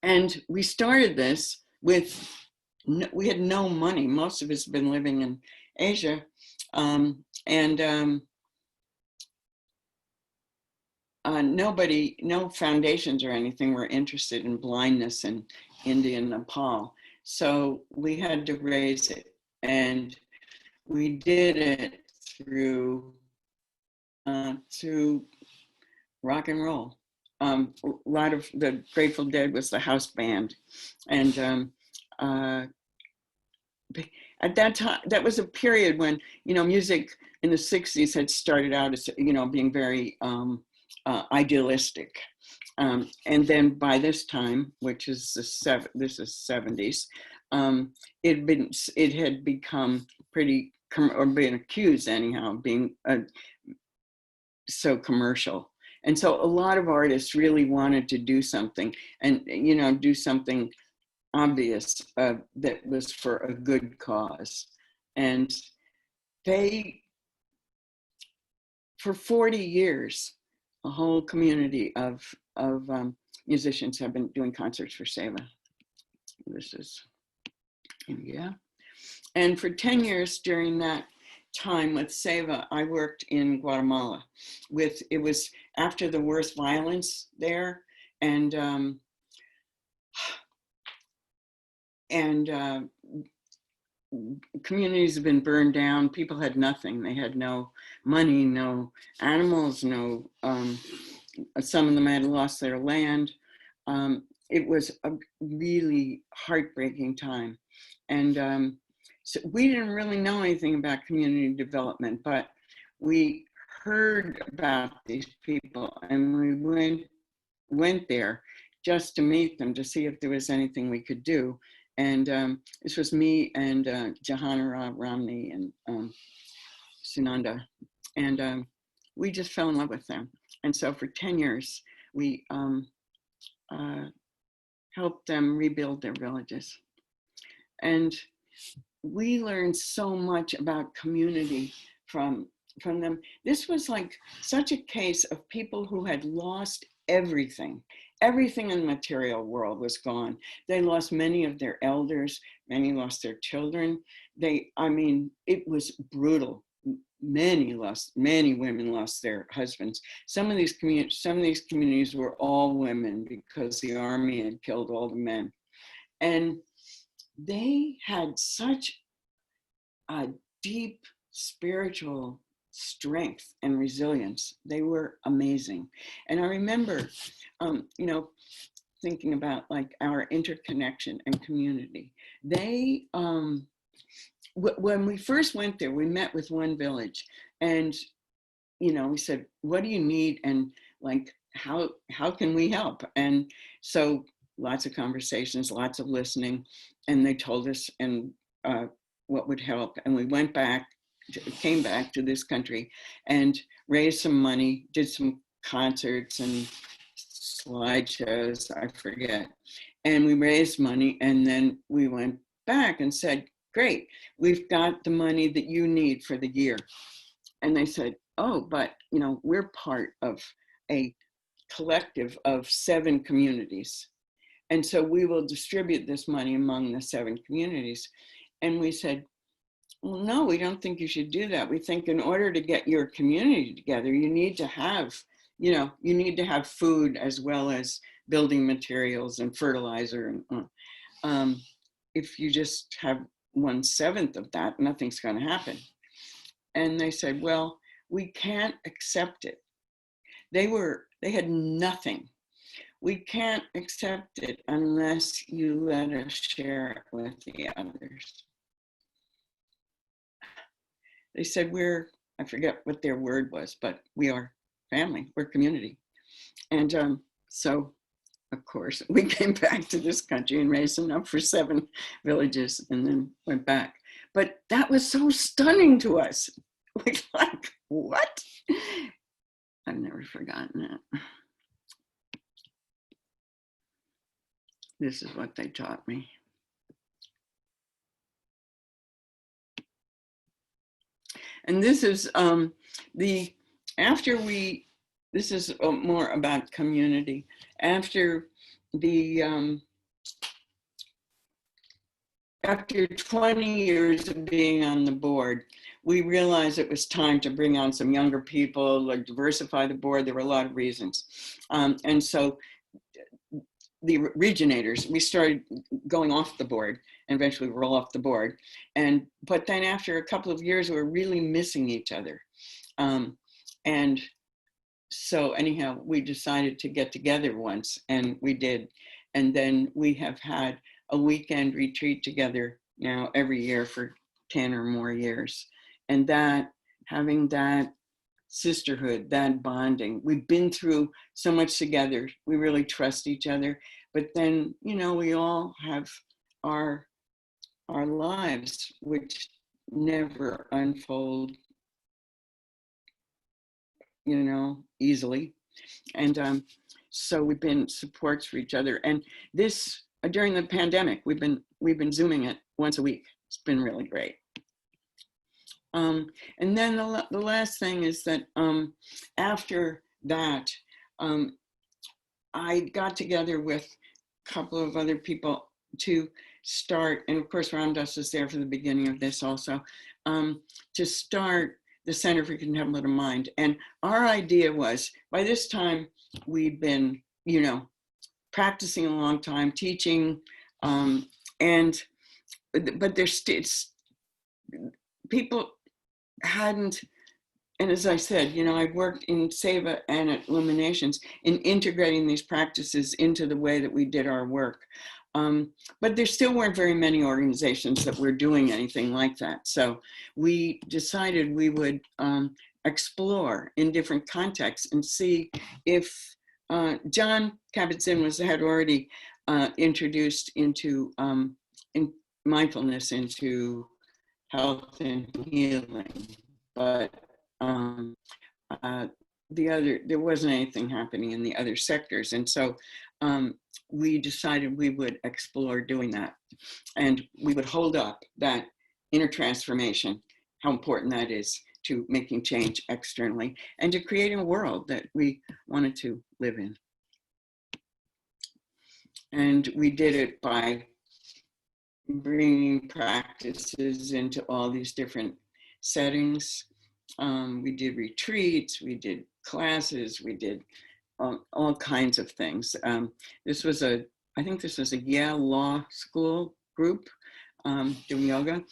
And we started this with, we had no money. Most of us have been living in Asia, no foundations or anything were interested in blindness in India and Nepal. So we had to raise it, and we did it through rock and roll. A lot of the Grateful Dead was the house band, and at that time, that was a period when music in the 60s had started out as being very idealistic, and then by this time, which is this is 70s, it had become pretty or been accused anyhow of being so commercial. And so a lot of artists really wanted to do something, and do something obvious that was for a good cause. And for 40 years, a whole community of musicians have been doing concerts for SEVA. This is India. And for 10 years during that time with SEVA, I worked in Guatemala. It was after the worst violence there, and communities have been burned down. People had nothing. They had no money, no animals, no, some of them had lost their land. It was a really heartbreaking time. And so we didn't really know anything about community development, but we heard about these people, and we went there just to meet them, to see if there was anything we could do. And this was me and Jahanara Ramni and Sunanda. And we just fell in love with them. And so for 10 years, we helped them rebuild their villages. And we learned so much about community from them. This was like such a case of people who had lost everything. Everything in the material world was gone. They lost many of their elders, many lost their children. I mean, it was brutal. Many women lost their husbands. Some of these communities were all women because the army had killed all the men. And they had such a deep spiritual strength and resilience. They were amazing. And I remember, thinking about like our interconnection and community. They, when we first went there, we met with one village, and we said, what do you need, and like how can we help? And so lots of conversations, lots of listening, and they told us and what would help. And we came back to this country and raised some money, did some concerts and slideshows, I forget. And we raised money, and then we went back and said, great, we've got the money that you need for the year. And they said, oh, but we're part of a collective of 7 communities. And so we will distribute this money among the 7 communities. And we said, well, no, we don't think you should do that. We think in order to get your community together, you need to have, you need to have food as well as building materials and fertilizer. And if you just have 1/7 of that, nothing's going to happen. And they said, well, we can't accept it. They had nothing. We can't accept it unless you let us share it with the others. They said, I forget what their word was, but we are family, we're community. And so, of course, we came back to this country and raised enough for 7 villages and then went back. But that was so stunning to us. Like, what? I've never forgotten that. This is what they taught me. And this is this is more about community. After 20 years of being on the board, we realized it was time to bring on some younger people, like diversify the board. There were a lot of reasons. And so the originators, we started going off the board, and eventually roll off the board. But then after a couple of years, we were really missing each other. And so anyhow, we decided to get together once, and we did. And then we have had a weekend retreat together now every year for 10 or more years. And having that sisterhood, that bonding, we've been through so much together. We really trust each other. But then, we all have our lives, which never unfold, easily. And so we've been supports for each other. And this, during the pandemic, we've been Zooming it once a week. It's been really great. And then the last thing is that after that, I got together with a couple of other people to start, and of course Ramdas was there for the beginning of this also, to start the Center for Contemplative Mind. And our idea was, by this time we'd been, practicing a long time, teaching, but it's people hadn't, and as I said, you know, I worked in Seva and at Illuminations in integrating these practices into the way that we did our work. But there still weren't very many organizations that were doing anything like that. So we decided we would explore in different contexts and see if John Kabat-Zinn had already introduced into in mindfulness into health and healing, but there wasn't anything happening in the other sectors. And so we decided we would explore doing that. And we would hold up that inner transformation, how important that is to making change externally and to creating a world that we wanted to live in. And we did it by bringing practices into all these different settings. We did retreats, we did classes, we did all kinds of things. I think this was a Yale Law School group doing yoga.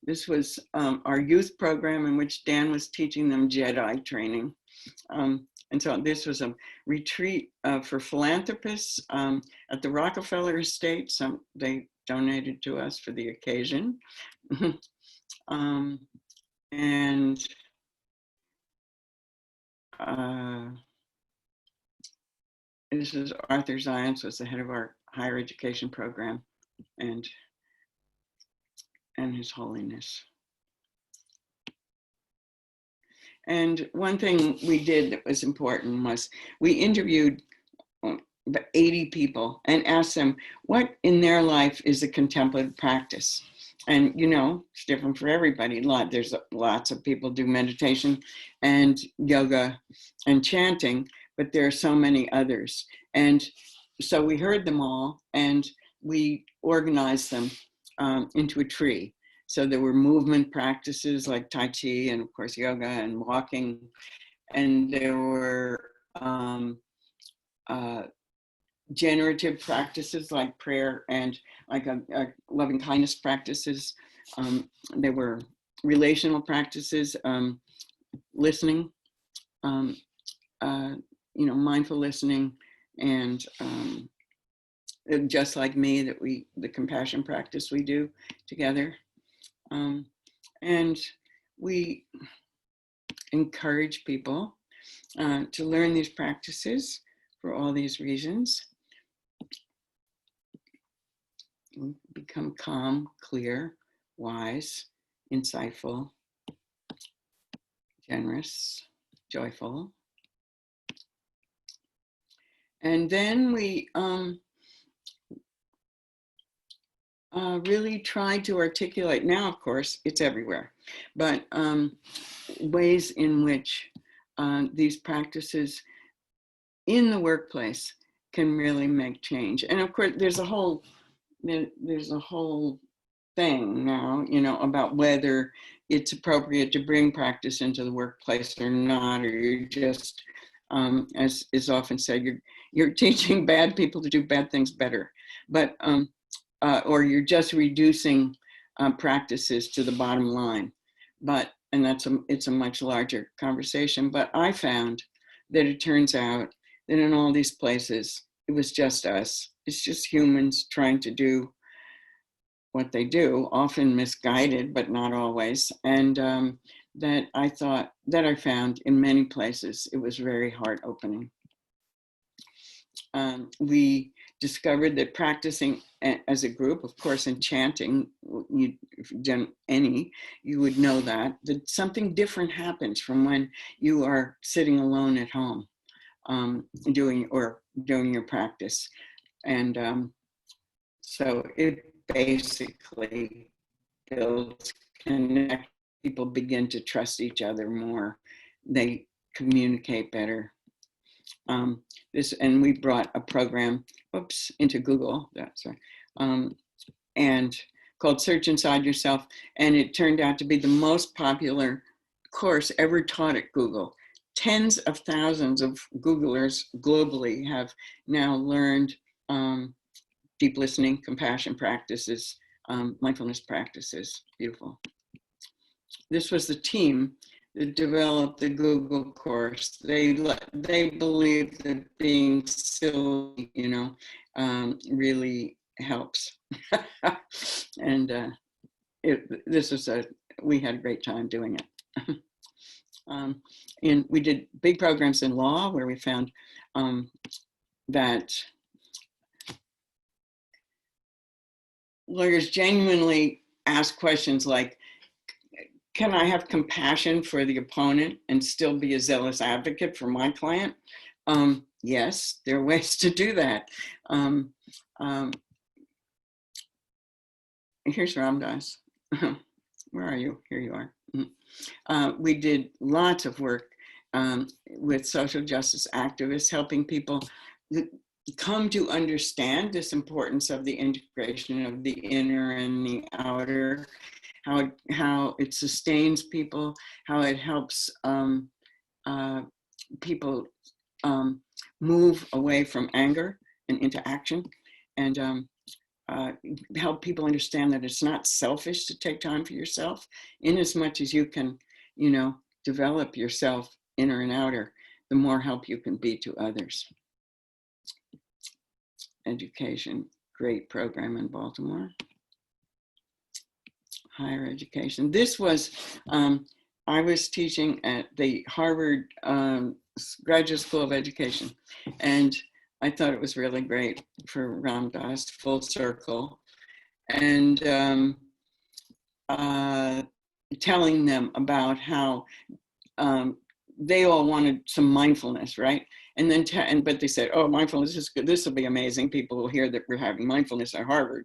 This was our youth program in which Dan was teaching them Jedi training. And so this was a retreat for philanthropists at the Rockefeller Estate. They donated to us for the occasion. And this is Arthur Zients, was the head of our higher education program, and His Holiness. And one thing we did that was important was we interviewed 80 people and asked them what in their life is a contemplative practice. And you know, it's different for everybody. There's lots of people do meditation and yoga and chanting, but there are so many others. And so we heard them all and we organized them into a tree. So there were movement practices like Tai Chi and of course yoga and walking. And there were generative practices like prayer and like a loving kindness practices. There were relational practices, listening, mindful listening, and just like me, the compassion practice we do together. And we encourage people to learn these practices for all these reasons. Become calm, clear, wise, insightful, generous, joyful. And then we really tried to articulate, now of course it's everywhere, but ways in which these practices in the workplace can really make change. And of course there's a whole thing now, about whether it's appropriate to bring practice into the workplace or not, or you're just, as is often said, you're teaching bad people to do bad things better, but or you're just reducing practices to the bottom line. And it's a much larger conversation. But I found that it turns out that in all these places, it was just us. It's just humans trying to do what they do, often misguided, but not always. And that I found in many places, it was very heart-opening. We discovered that practicing as a group, of course, in chanting, if you've done any, you would know that something different happens from when you are sitting alone at home doing your practice. And so it basically builds connect. People begin to trust each other more. They communicate better. And we brought a program, into Google, and called Search Inside Yourself. And it turned out to be the most popular course ever taught at Google. Tens of thousands of Googlers globally have now learned deep listening, compassion practices mindfulness practices. Beautiful. This was the team that developed the Google course. They believe that being silly, really helps. And we had a great time doing it. And we did big programs in law where we found that lawyers genuinely ask questions like, can I have compassion for the opponent and still be a zealous advocate for my client? Yes, there are ways to do that. Here's Ramdas. Where are you? Here you are. We did lots of work with social justice activists, helping people come to understand this importance of the integration of the inner and the outer, how it sustains people, how it helps people move away from anger and into action, and help people understand that it's not selfish to take time for yourself, in as much as you can, develop yourself inner and outer, the more help you can be to others. Education, great program in Baltimore. Higher education. This was, I was teaching at the Harvard Graduate School of Education, and I thought it was really great for Ram Dass, full circle, and telling them about how they all wanted some mindfulness, right? And then, but they said, oh, mindfulness is good. This will be amazing. People will hear that we're having mindfulness at Harvard.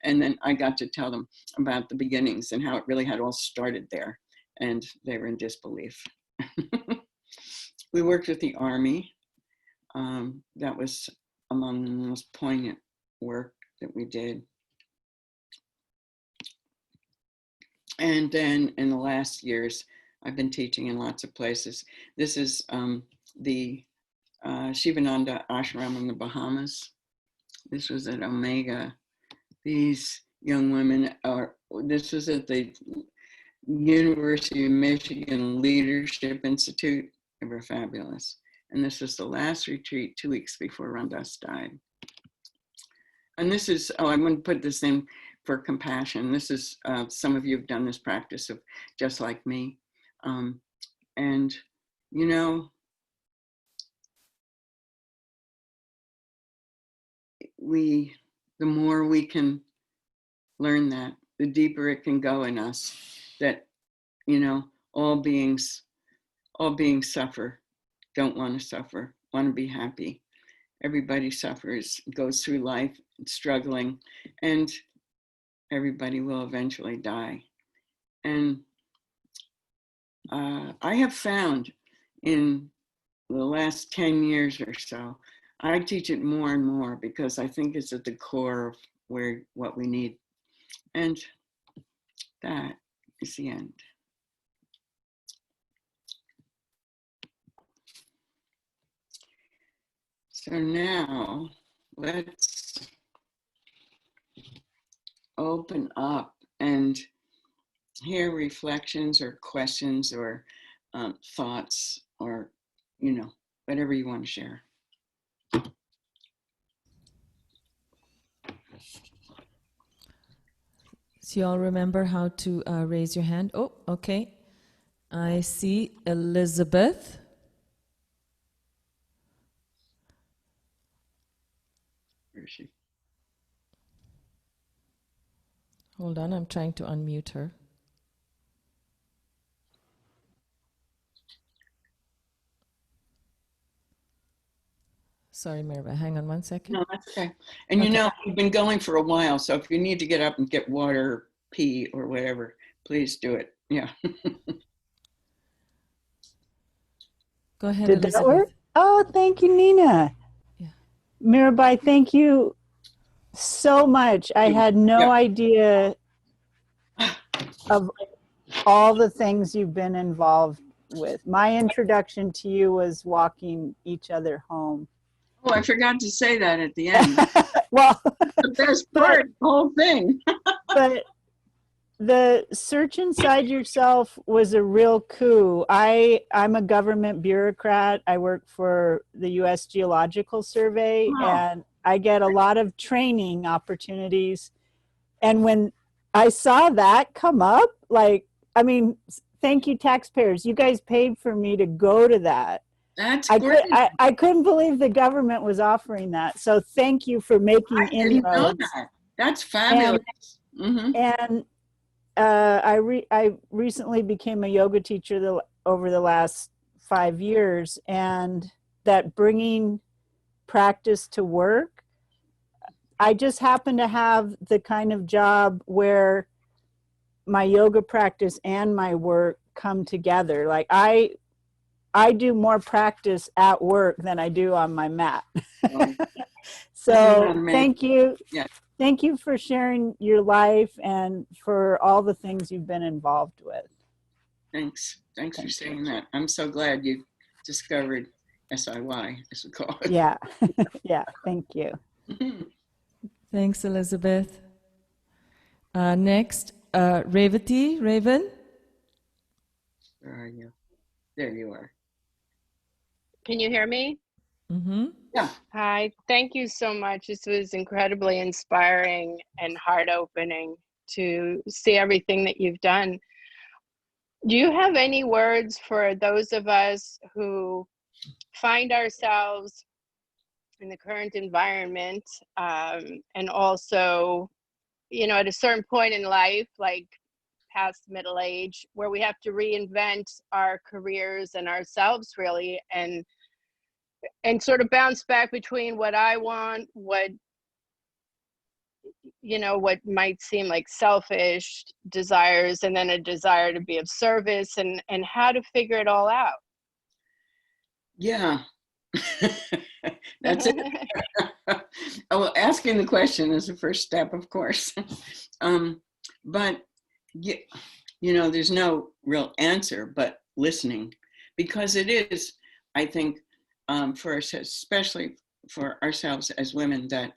And then I got to tell them about the beginnings and how it really had all started there. And they were in disbelief. We worked with the Army. That was among the most poignant work that we did. And then in the last years, I've been teaching in lots of places. This is the Shivananda Ashram in the Bahamas. This was at Omega. These young women this was at the University of Michigan Leadership Institute. They were fabulous. And this was the last retreat 2 weeks before Ram Dass died. And this is, I'm going to put this in for compassion. This is, some of you have done this practice of just like me. And, the more we can learn that, the deeper it can go in us, that, all beings suffer, don't want to suffer, want to be happy. Everybody suffers, goes through life struggling, and everybody will eventually die. And I have found in the last 10 years or so, I teach it more and more because I think it's at the core of what we need. And that is the end. So now let's open up and hear reflections or questions or thoughts or, whatever you want to share. So you all remember how to raise your hand? Oh, okay. I see Elizabeth. Where is she? Hold on, I'm trying to unmute her. Sorry, Mirabai, hang on 1 second. No, that's okay. And Okay. you've been going for a while, so if you need to get up and get water, pee, or whatever, please do it. Yeah. Go ahead, Did Elizabeth. that work? Oh, thank you, Nina. Yeah. Mirabai, thank you so much. I had no idea of all the things you've been involved with. My introduction to you was walking each other home. Oh, I forgot to say that at the end. Well, The best part, the whole thing. But the search inside yourself was a real coup. I'm a government bureaucrat. I work for the US Geological Survey, Oh, and I get a lot of training opportunities. And when I saw that come up, like, I mean, thank you, taxpayers. You guys paid for me to go to that. that's great. I couldn't believe the government was offering that. So thank you for making I didn't know inroads. that. That's fabulous. And I recently became a yoga teacher over the last 5 years, and that bringing practice to work, I just happen to have the kind of job where my yoga practice and my work come together. Like I do more practice at work than I do on my mat. So thank you. Yeah. Thank you for sharing your life and for all the things you've been involved with. Thanks for saying that. I'm so glad you discovered SIY, as we call it. Yeah. Yeah. Thank you. Thanks, Elizabeth. Next, Revati, Raven. Where are you? There you are. Can you hear me? Mm-hmm. Yeah. Hi, thank you so much. This was incredibly inspiring and heart-opening to see everything that you've done. Do you have any words for those of us who find ourselves in the current environment, and also, at a certain point in life, like past middle age, where we have to reinvent our careers and ourselves really, and sort of bounce back between what I want, what might seem like selfish desires, and then a desire to be of service, and how to figure it all out? Yeah. That's it. Oh, well, asking the question is the first step, of course. But there's no real answer but listening, because it is, I think, for us, especially for ourselves as women, that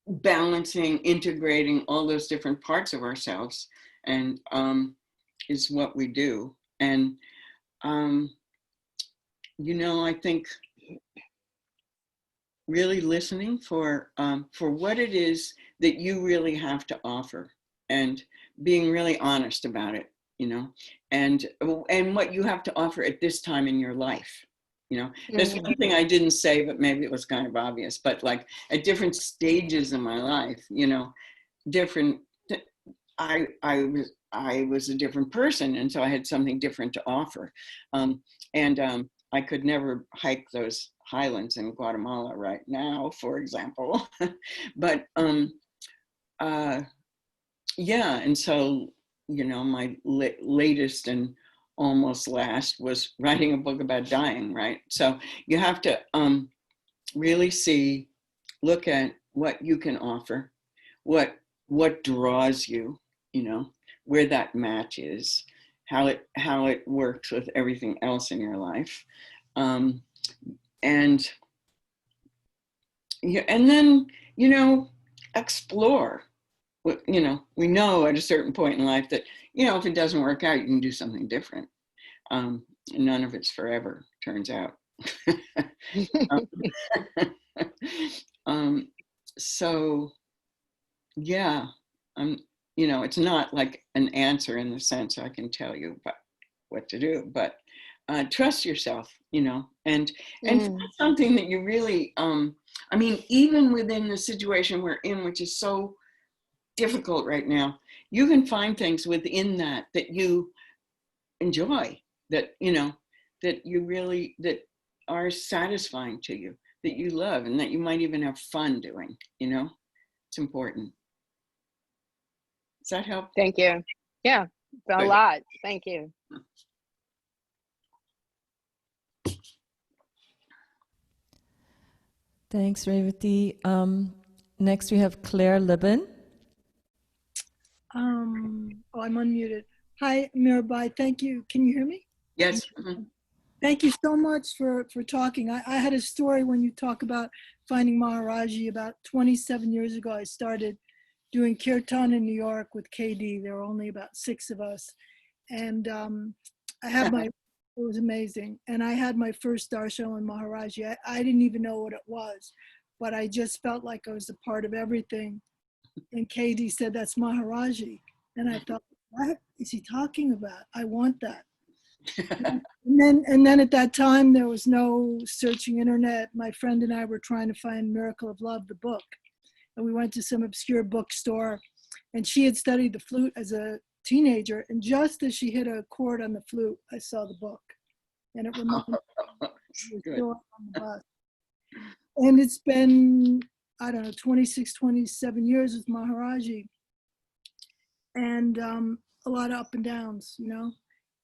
balancing, integrating all those different parts of ourselves, and is what we do. And I think really listening for what it is that you really have to offer, and being really honest about it, and what you have to offer at this time in your life. There's one thing I didn't say, but maybe it was kind of obvious, but like at different stages in my life, different, I was a different person, and so I had something different to offer. I could never hike those highlands in Guatemala right now, for example. But yeah, and so my latest and almost last was writing a book about dying, right? So you have to really look at what you can offer, what draws you, where that match is, how it works with everything else in your life, and then explore. We know at a certain point in life that if it doesn't work out, you can do something different. None of it's forever, turns out. So yeah, it's not like an answer in the sense I can tell you what to do, but trust yourself, and find something that you really, even within the situation we're in, which is so difficult right now, you can find things within that you enjoy, that that are satisfying to you, that you love, and that you might even have fun doing. It's important. Does that help? Thank you. Yeah, a lot. Thank you. Thanks, Revati. Next, we have Claire Libin. I'm unmuted. Hi, Mirabai. Thank you. Can you hear me? Yes. Thank you so much for talking. I had a story when you talk about finding Maharaji. About 27 years ago, I started doing kirtan in New York with KD. There were only about 6 of us. And I had it was amazing. And I had my first darshan in Maharaji. I didn't even know what it was, but I just felt like I was a part of everything. And KD said, that's Maharaji. And I thought, what is he talking about? I want that. And then at that time, there was no searching internet. My friend and I were trying to find Miracle of Love, the book. And we went to some obscure bookstore, and she had studied the flute as a teenager. And just as she hit a chord on the flute, I saw the book. And it reminded me of the story on the bus. And it's been, I don't know, 26, 27 years with Maharaji. And a lot of up and downs, you know.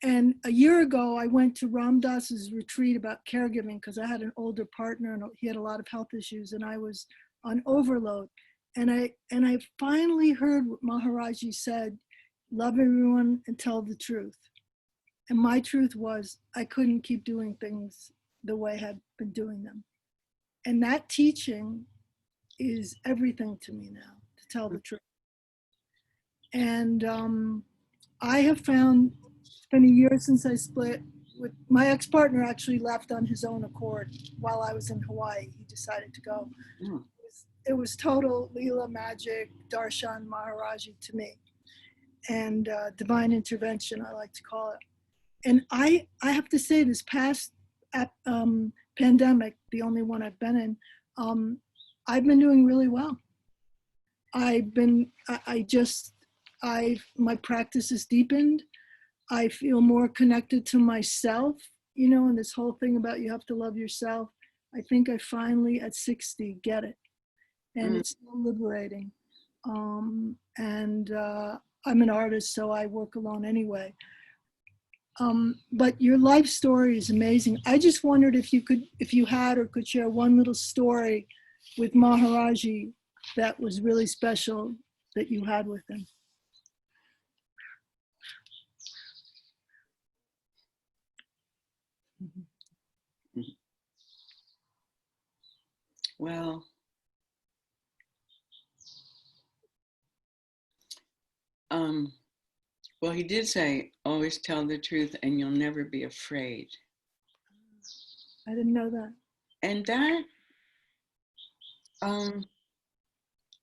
And a year ago, I went to Ram Dass's retreat about caregiving because I had an older partner and he had a lot of health issues, and I was on overload. And I finally heard what Maharaji said, love everyone and tell the truth. And my truth was I couldn't keep doing things the way I had been doing them. And that teaching is everything to me now, to tell the truth. And I have found, it's been a year since I split with my ex-partner. Actually left on his own accord while I was in Hawaii. He decided to go. It was total Leela magic, Darshan Maharaji to me, and divine intervention, I like to call it. And I have to say, this past pandemic, the only one I've been in, I've been doing really well. My practice has deepened. I feel more connected to myself, you know, and this whole thing about you have to love yourself. I think I finally at 60 get it. And it's so liberating. I'm an artist, so I work alone anyway. But your life story is amazing. I just wondered if you had or could share one little story with Maharaji that was really special that you had with him. Well, well, he did say, always tell the truth and you'll never be afraid. I didn't know that. And that,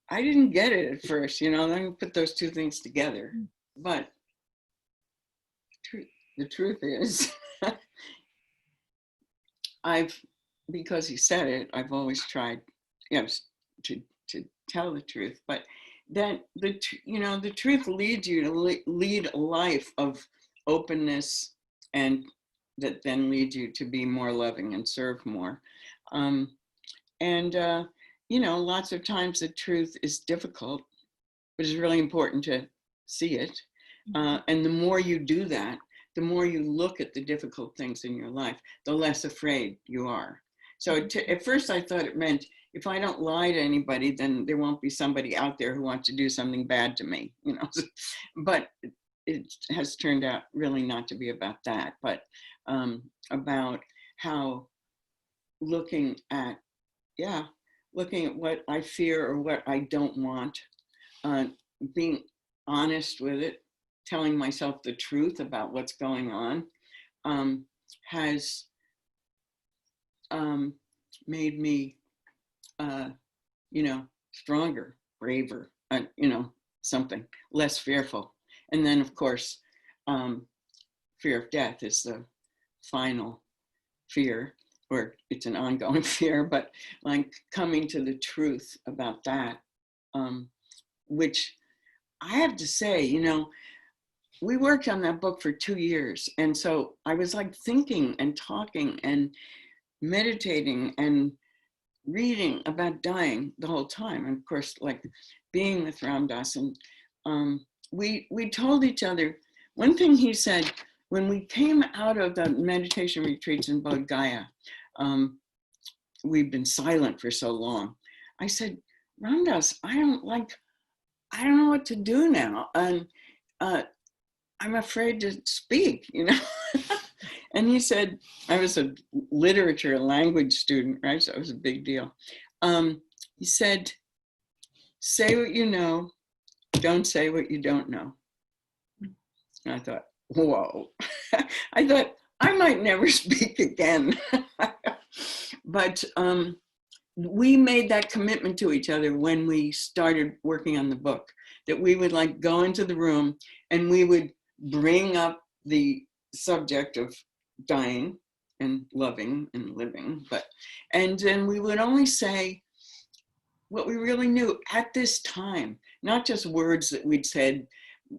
I didn't get it at first, you know, then you put those two things together. But the truth is, because he said it, I've always tried, you know, to tell the truth. But that the truth leads you to lead a life of openness, and that then leads you to be more loving and serve more. You know, lots of times the truth is difficult, but it's really important to see it. And the more you do that, the more you look at the difficult things in your life, the less afraid you are. So at first I thought it meant, if I don't lie to anybody, then there won't be somebody out there who wants to do something bad to me, you know. But it has turned out really not to be about that, but about how looking at what I fear or what I don't want, being honest with it, telling myself the truth about what's going on, has made me, you know, stronger, braver, you know, something less fearful. And then, of course, fear of death is the final fear, or it's an ongoing fear, but like coming to the truth about that, which I have to say, you know, we worked on that book for 2 years. And so I was like thinking and talking and meditating and reading about dying the whole time. And of course, like being with Ram Dass. And we told each other, one thing he said, when we came out of the meditation retreats in Bodh Gaya, we've been silent for so long. I said, Ram Dass, I don't know what to do now. And I'm afraid to speak, you know. And he said, I was a literature and language student, right? So it was a big deal. He said, say what you know, don't say what you don't know. And I thought, whoa. I thought, I might never speak again. But we made that commitment to each other when we started working on the book, that we would like go into the room and we would bring up the subject of dying and loving and living, and then we would only say what we really knew at this time, not just words that we'd said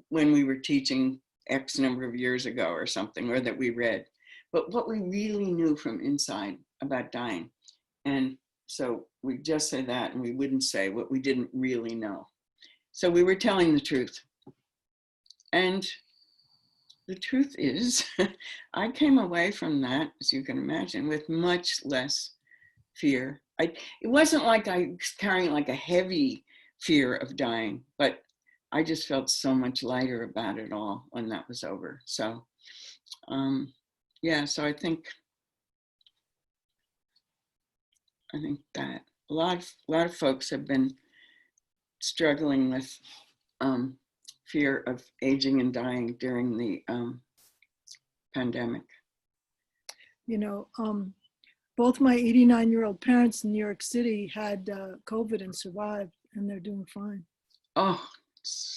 when we were teaching X number of years ago or something, or that we read, but what we really knew from inside about dying. And so we just say that, and we wouldn't say what we didn't really know. So we were telling the truth. And the truth is, I came away from that, as you can imagine, with much less fear. It wasn't like I was carrying like a heavy fear of dying, but I just felt so much lighter about it all when that was over. So, yeah, so I think that a lot of folks have been struggling with fear of aging and dying during the pandemic. You know, both my 89-year-old parents in New York City had COVID and survived, and they're doing fine. Oh,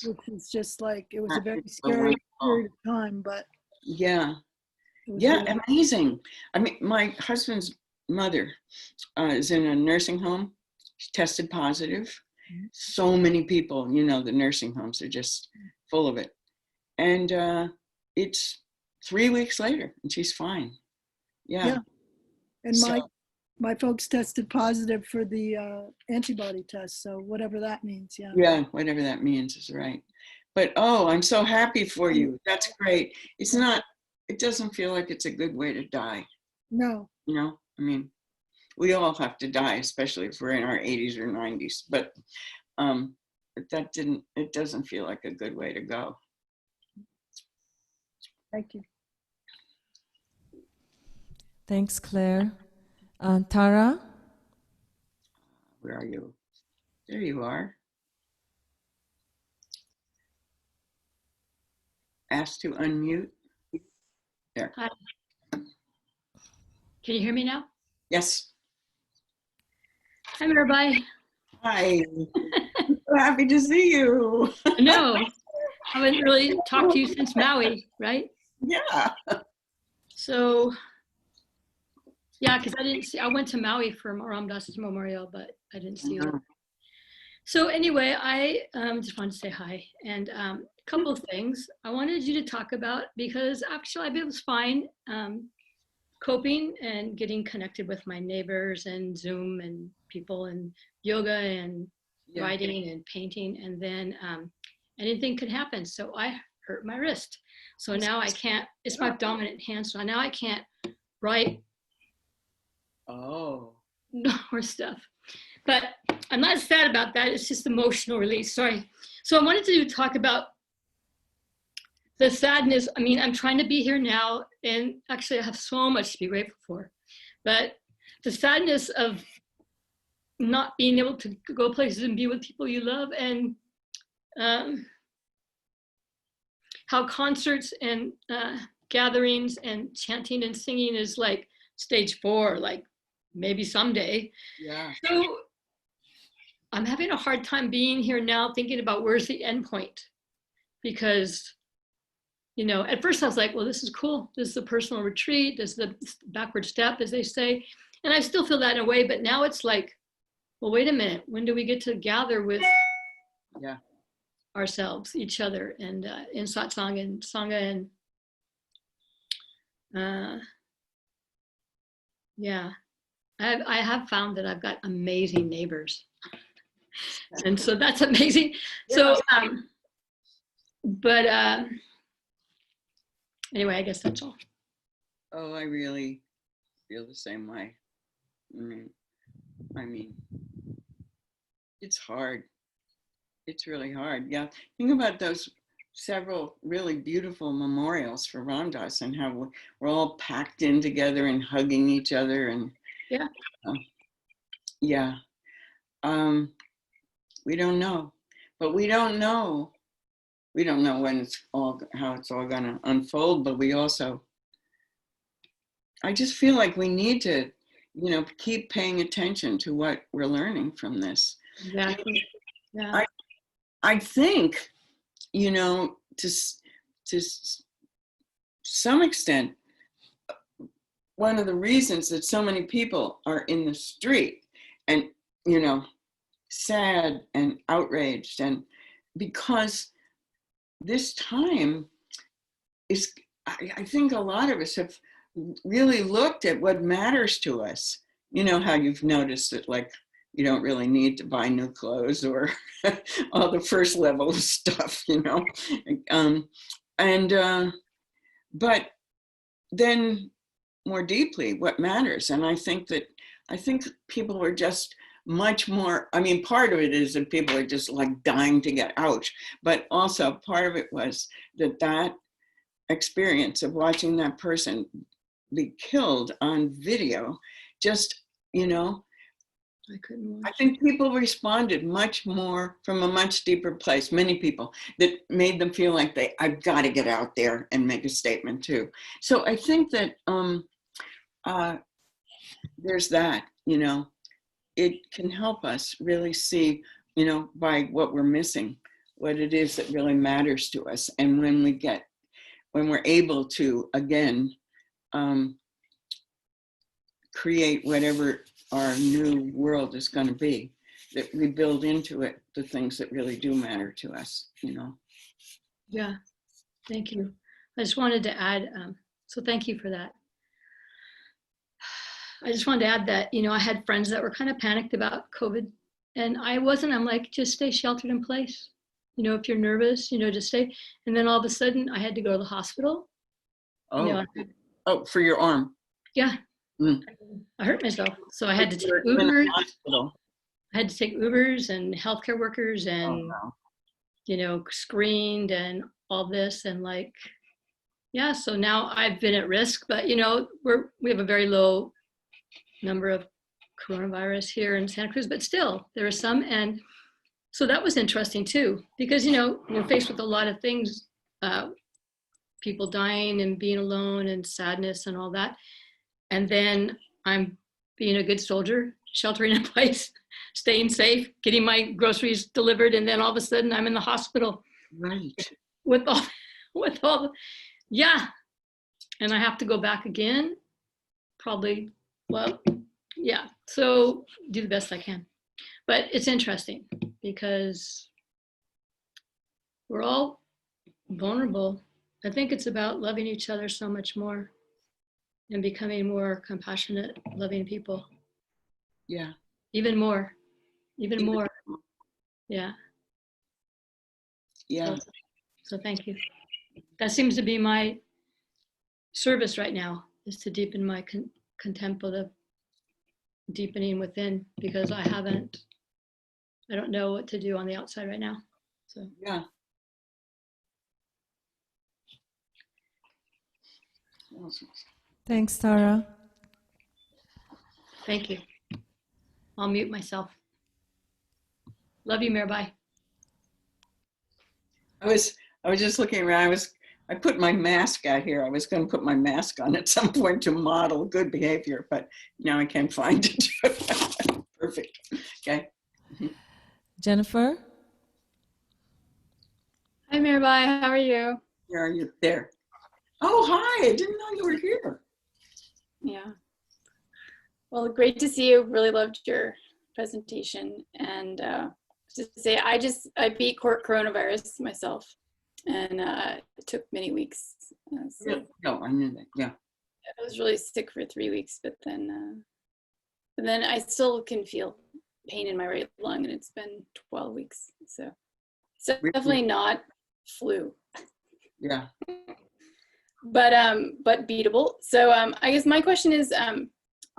which is just like, it was a very scary period of time, but yeah, really amazing. I mean, my husband's mother is in a nursing home. She tested positive. Mm-hmm. So many people, you know, the nursing homes are just full of it. And it's 3 weeks later and she's fine. Yeah. And so, my folks tested positive for the antibody test. So whatever that means. Yeah. Yeah, whatever that means is right. But, oh, I'm so happy for you. That's great. It's not, it doesn't feel like it's a good way to die. No. You know, I mean, we all have to die, especially if we're in our 80s or 90s, but it doesn't feel like a good way to go. Thank you. Thanks, Claire. Tara? Where are you? There you are. Ask to unmute. There. Hi. Can you hear me now? Yes. Hi, Mirabai. Hi. So happy to see you. No, I haven't really talked to you since Maui, right? Yeah. So, yeah, because I went to Maui for Ram Dass's memorial, but I didn't see you. So anyway, I just wanted to say hi. And a couple of things I wanted you to talk about, because actually I was fine coping and getting connected with my neighbors and Zoom and people and yoga and writing and painting. And then anything could happen. So I hurt my wrist. So now I can't, it's my dominant hand. So now I can't write or stuff. But I'm not sad about that. It's just emotional release. Sorry. So I wanted to talk about the sadness. I mean, I'm trying to be here now, and actually I have so much to be grateful for. But the sadness of not being able to go places and be with people you love, and how concerts and gatherings and chanting and singing is like stage 4, like maybe someday. Yeah. So I'm having a hard time being here now, thinking about where's the end point, because, you know, at first I was like, well, this is cool. This is a personal retreat. This is the backward step, as they say. And I still feel that in a way, but now it's like, well, wait a minute. When do we get to gather with ourselves, each other, and in satsang and sangha, and I have found that I've got amazing neighbors. And so that's amazing. So, but anyway, I guess that's all. Oh, I really feel the same way. I mean, it's hard. It's really hard. Yeah. Think about those several really beautiful memorials for Ram Dass and how we're all packed in together and hugging each other. And we don't know, but we don't know we don't know when how it's all going to unfold, but we also, I just feel like we need to, keep paying attention to what we're learning from this. Exactly. Yeah. I think, to some extent, one of the reasons that so many people are in the street and, sad and outraged, and because this time is, I think a lot of us have really looked at what matters to us. You know how you've noticed that, like, you don't really need to buy new clothes or all the first level of stuff, but then more deeply, what matters. And I think people are just much more, I mean, part of it is that people are just like dying to get out, but also part of it was that experience of watching that person be killed on video, just, I couldn't watch. I think people responded much more from a much deeper place, many people, that made them feel like I've got to get out there and make a statement too. So I think that there's that, it can help us really see, by what we're missing, what it is that really matters to us. And when we're able to, again, create whatever our new world is going to be, that we build into it the things that really do matter to us, Yeah, thank you. I just wanted to add, so thank you for that. I just wanted to add that, I had friends that were kind of panicked about COVID, and I wasn't. I'm like, just stay sheltered in place. If you're nervous, just stay. And then all of a sudden I had to go to the hospital. Oh, for your arm. Yeah. Mm. I hurt myself. So I had to take Ubers. I had to take Ubers and healthcare workers and, screened and all this. And like, yeah, so now I've been at risk, but we have a very low number of coronavirus here in Santa Cruz, but still there are some. And so that was interesting too, because, we're faced with a lot of things, people dying and being alone and sadness and all that. And then I'm being a good soldier, sheltering in place, staying safe, getting my groceries delivered. And then all of a sudden I'm in the hospital. Right. With all yeah. And I have to go back again, probably, well, yeah. So do the best I can. But it's interesting because we're all vulnerable. I think it's about loving each other so much more and becoming more compassionate, loving people. Yeah. Even more. Yeah. Yeah. So thank you. That seems to be my service right now, is to deepen my contemplative deepening within, because I don't know what to do on the outside right now. So yeah. Thanks, Tara. thank you. I'll mute myself. Love you, Mirabai. I was just looking around. I put my mask out here. I was going to put my mask on at some point to model good behavior, but now I can't find it. Perfect. Okay. Jennifer? Hi, Mirabai. How are you? Where are you? There. Oh, hi. I didn't know you were here. Yeah. Well, great to see you. Really loved your presentation. And just to say, I beat coronavirus myself, and it took many weeks. So No, I knew that. Yeah. I was really sick for 3 weeks, but then I still can feel pain in my right lung, and it's been 12 weeks. So definitely not flu. Yeah. But beatable. So I guess my question is,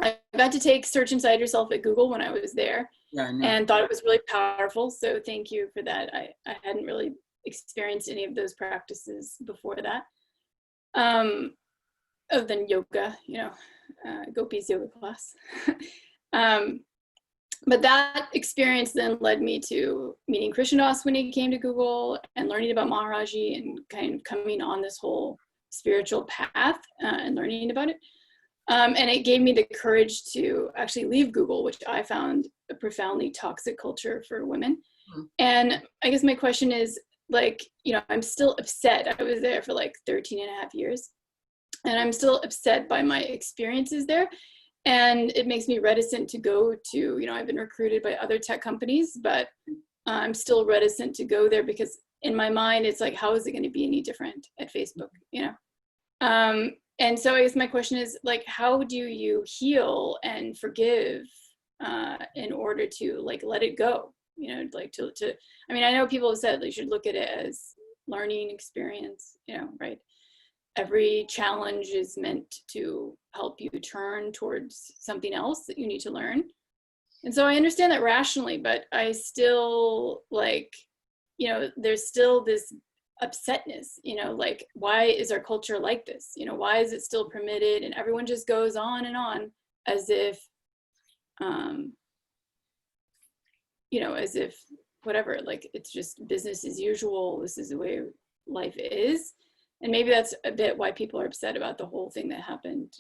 I got to take Search Inside Yourself at Google when I was there, and thought it was really powerful. So thank you for that. I hadn't really experienced any of those practices before that, other than yoga, Gopi's yoga class. But that experience then led me to meeting Krishna Das when he came to Google and learning about Maharaji and kind of coming on this whole spiritual path and learning about it. And it gave me the courage to actually leave Google, which I found a profoundly toxic culture for women. And I guess my question is, like, you know, I'm still upset. I was there for like 13 and a half years, and I'm still upset by my experiences there. And it makes me reticent to go to, you know, I've been recruited by other tech companies, but I'm still reticent to go there because in my mind, it's like, how is it going to be any different at Facebook, you know? And so I guess my question is, like, how do you heal and forgive in order to, like, let it go? You know, like to I mean, I know people have said you should look at it as learning experience, you know, right? Every challenge is meant to help you turn towards something else that you need to learn. And so I understand that rationally, but I still, like, you know, there's still this upsetness, you know, like, why is our culture like this? You know, why is it still permitted? And everyone just goes on and on as if, you know, as if whatever, like, it's just business as usual. This is the way life is. And maybe that's a bit why people are upset about the whole thing that happened,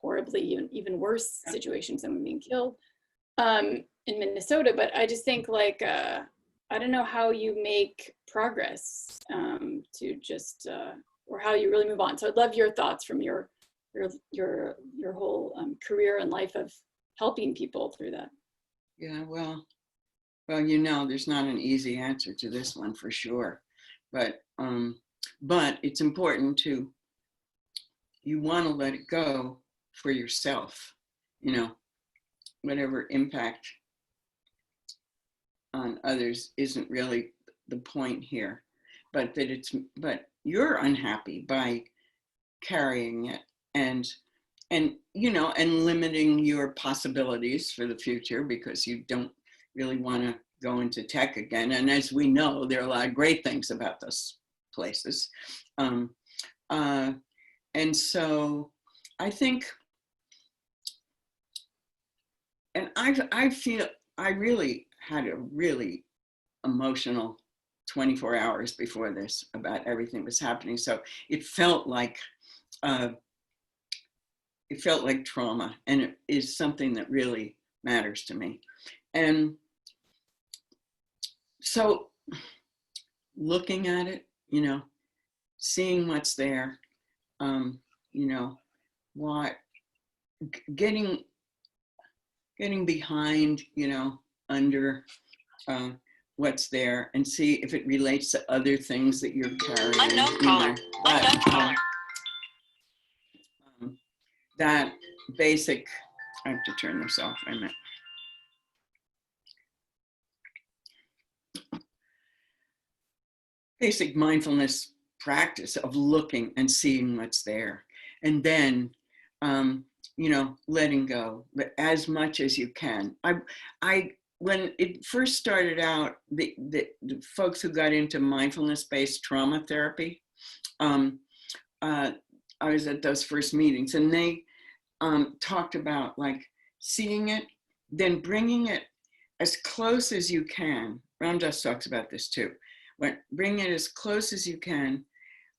horribly, even worse situation, someone being killed in Minnesota. But I just think, like, I don't know how you make progress to just, or how you really move on. So I'd love your thoughts from your whole career and life of helping people through that. Yeah, well, you know, there's not an easy answer to this one for sure, but it's important to, you want to let it go for yourself, you know, whatever impact on others isn't really the point here, but you're unhappy by carrying it and you know, and limiting your possibilities for the future because you don't really want to go into tech again. And as we know, there are a lot of great things about those places. And so I think, and I feel I really had a really emotional 24 hours before this about everything that was happening. So it felt like trauma, and it is something that really matters to me. And so looking at it, you know, seeing what's there, you know, getting behind, you know, under what's there and see if it relates to other things that you're carrying. Unknown caller. Unknown caller. That basic, I have to turn this off, wait a minute. Basic mindfulness practice of looking and seeing what's there. And then, you know, letting go as much as you can. When it first started out, the folks who got into mindfulness-based trauma therapy, I was at those first meetings, and they talked about, like, seeing it, then bringing it as close as you can. Ram Dass talks about this too. Bring it as close as you can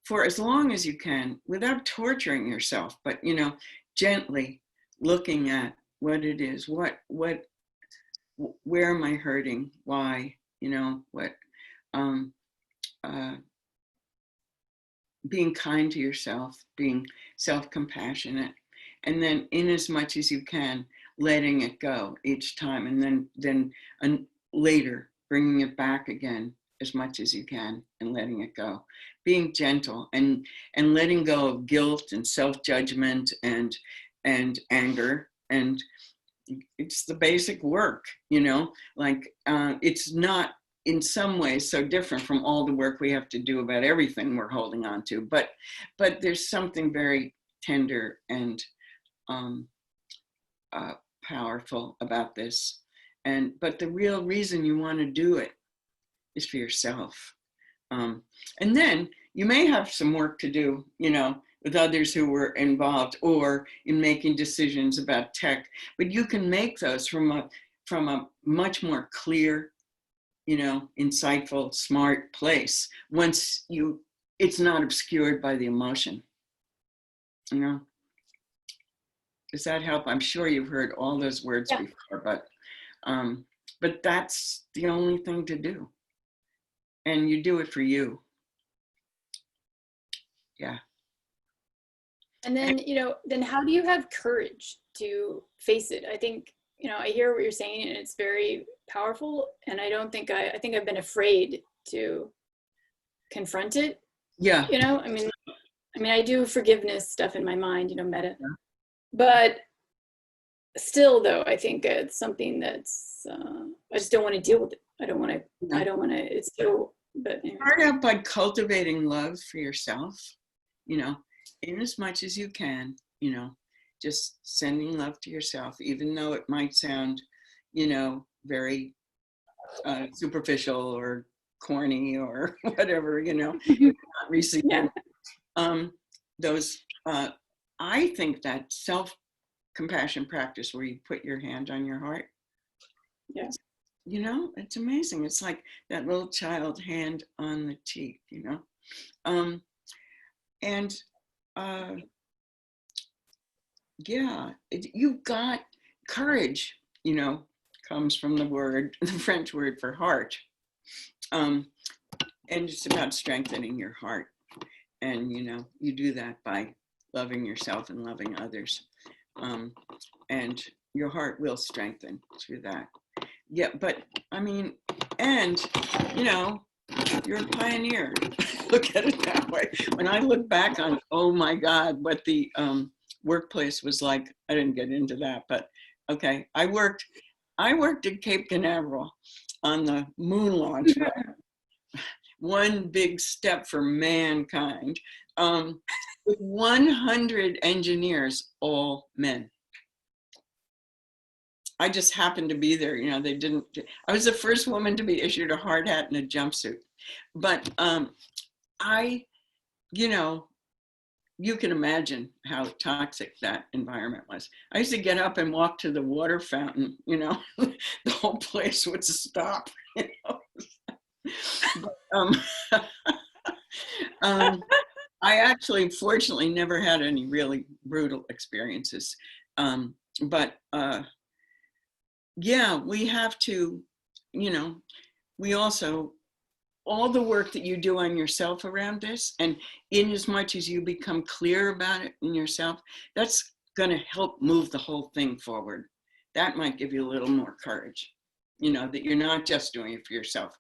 for as long as you can without torturing yourself, but, you know, gently looking at what it is, where am I hurting? Why? You know, being kind to yourself, being self-compassionate, and then in as much as you can, letting it go each time, and then later bringing it back again as much as you can and letting it go. Being gentle and letting go of guilt and self-judgment and anger. And it's the basic work, you know, like it's not in some ways so different from all the work we have to do about everything we're holding on to, but there's something very tender and powerful about this. But the real reason you want to do it is for yourself. And then you may have some work to do, you know, with others who were involved or in making decisions about tech, but you can make those from from a much more clear, insightful, smart place once it's not obscured by the emotion. Does that help? I'm sure you've heard all those words before, but that's the only thing to do. And you do it for you. Yeah. And then, then how do you have courage to face it? I think, I hear what you're saying and it's very powerful. And I don't think I think I've been afraid to confront it. Yeah. I mean, I do forgiveness stuff in my mind, meta, but still though, I think it's something that's, I just don't want to deal with it. I don't want to, it's so, but anyway. Start out by cultivating love for yourself, in as much as you can, just sending love to yourself, even though it might sound, very superficial or corny or whatever, not receiving. I think that self-compassion practice where you put your hand on your heart, it's amazing. It's like that little child hand on the cheek, you've got courage, comes from the French word for heart. And it's about strengthening your heart. And, you do that by loving yourself and loving others. And your heart will strengthen through that. Yeah, but you're a pioneer. Look at it that way. When I look back on, oh my God, what the workplace was like, I didn't get into that, but okay. I worked at Cape Canaveral on the moon launch. One big step for mankind, with 100 engineers, all men. I just happened to be there. I was the first woman to be issued a hard hat and a jumpsuit. But you can imagine how toxic that environment was. I used to get up and walk to the water fountain, the whole place would stop, But, I actually, fortunately, never had any really brutal experiences. We have to, we also, all the work that you do on yourself around this, and in as much as you become clear about it in yourself, that's going to help move the whole thing forward. That might give you a little more courage, that you're not just doing it for yourself.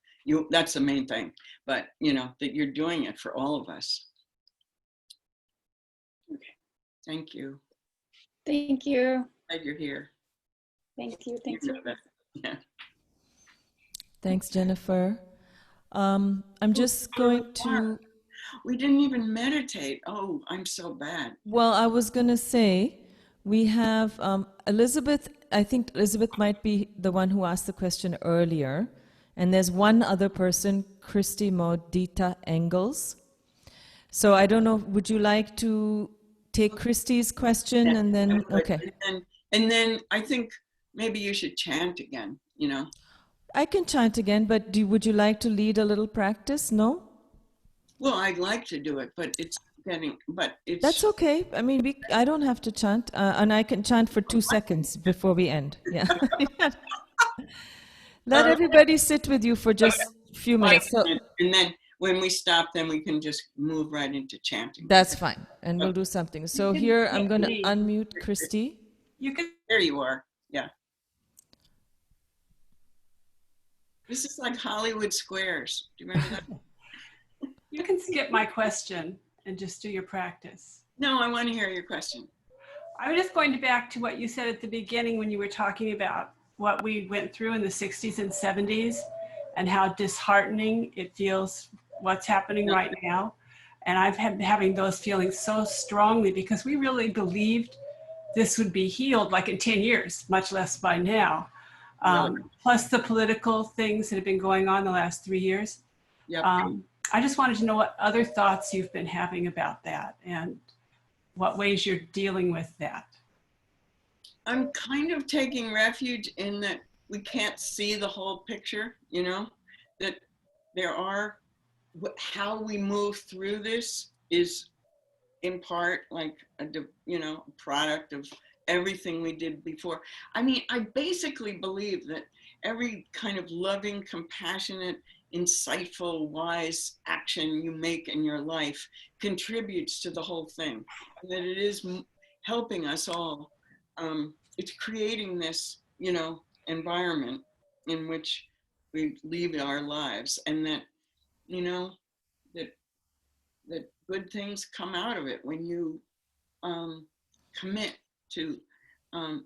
That's the main thing, but that you're doing it for all of us. Okay. Thank you. Thank you. Glad you're here. Thank you. Thank you. Yeah. Thanks, Jennifer. I'm just going to... We didn't even meditate. Oh, I'm so bad. Well, I was going to say, we have Elizabeth. I think Elizabeth might be the one who asked the question earlier. And there's one other person, Christy Modita Engels. So I don't know, would you like to take Christy's question and then, okay. And then I think maybe you should chant again, I can chant again, but would you like to lead a little practice? No? Well, I'd like to do it, but That's okay. I don't have to chant, and I can chant for 2 seconds before we end. Yeah. Let everybody sit with you for just a few minutes. And then when we stop, then we can just move right into chanting. That's fine, and we'll do something. So here, I'm going to unmute Christy. There you are. Yeah. This is like Hollywood Squares. Do you remember that? You can skip my question and just do your practice. No, I want to hear your question. I was just going back to what you said at the beginning when you were talking about what we went through in the 60s and 70s and how disheartening it feels what's happening right now. And I've been having those feelings so strongly because we really believed this would be healed like in 10 years, much less by now. Plus the political things that have been going on the last 3 years. Yep. I just wanted to know what other thoughts you've been having about that and what ways you're dealing with that. I'm kind of taking refuge in that we can't see the whole picture, you know, that there are, how we move through this is in part like a, you know, product of everything we did before. I mean, I basically believe that every kind of loving, compassionate, insightful, wise action you make in your life contributes to the whole thing, and that it is helping us all. It's creating this, you know, environment in which we lead our lives, and that, you know, that that good things come out of it when you commit to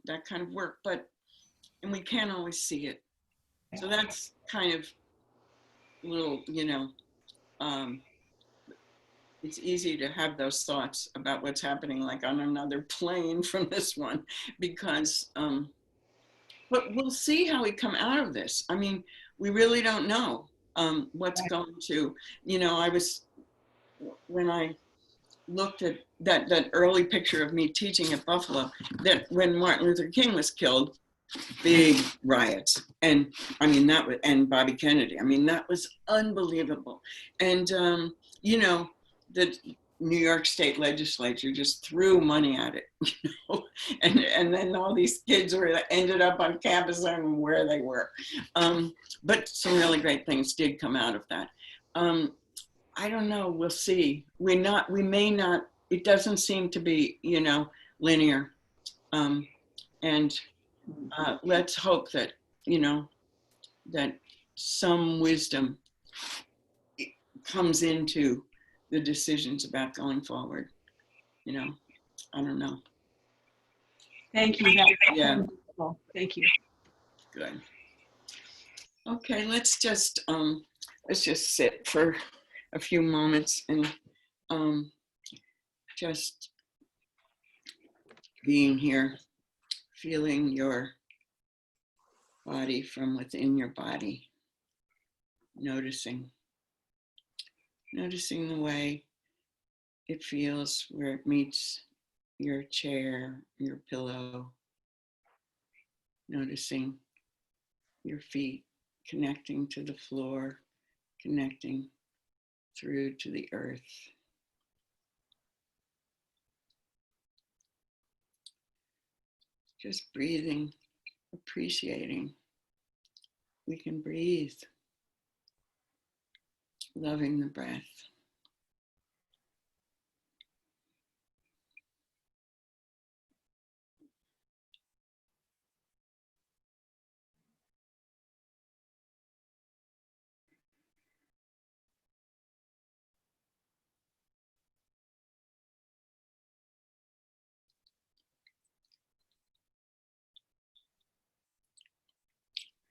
that kind of work. But, and we can't always see it. So that's kind of a little, you know, it's easy to have those thoughts about what's happening like on another plane from this one, because, but we'll see how we come out of this. I mean, we really don't know what's going to, you know, when I looked at that early picture of me teaching at Buffalo, that when Martin Luther King was killed, big riots. And I mean, that was, and Bobby Kennedy, I mean, that was unbelievable. And, you know, the New York State legislature just threw money at it, you know, and then all these kids ended up on campus, I don't know where they were. But some really great things did come out of that. I don't know, we'll see. We may not, it doesn't seem to be, you know, linear. And let's hope that, you know, that some wisdom comes into the decisions about going forward. You know, I don't know. Thank you. Yeah. Wonderful. Thank you. Good. Okay, let's just sit for a few moments and just being here, feeling your body from within your body, noticing the way it feels where it meets your chair, your pillow, noticing your feet connecting to the floor, connecting through to the earth. Just breathing, appreciating. We can breathe, loving the breath.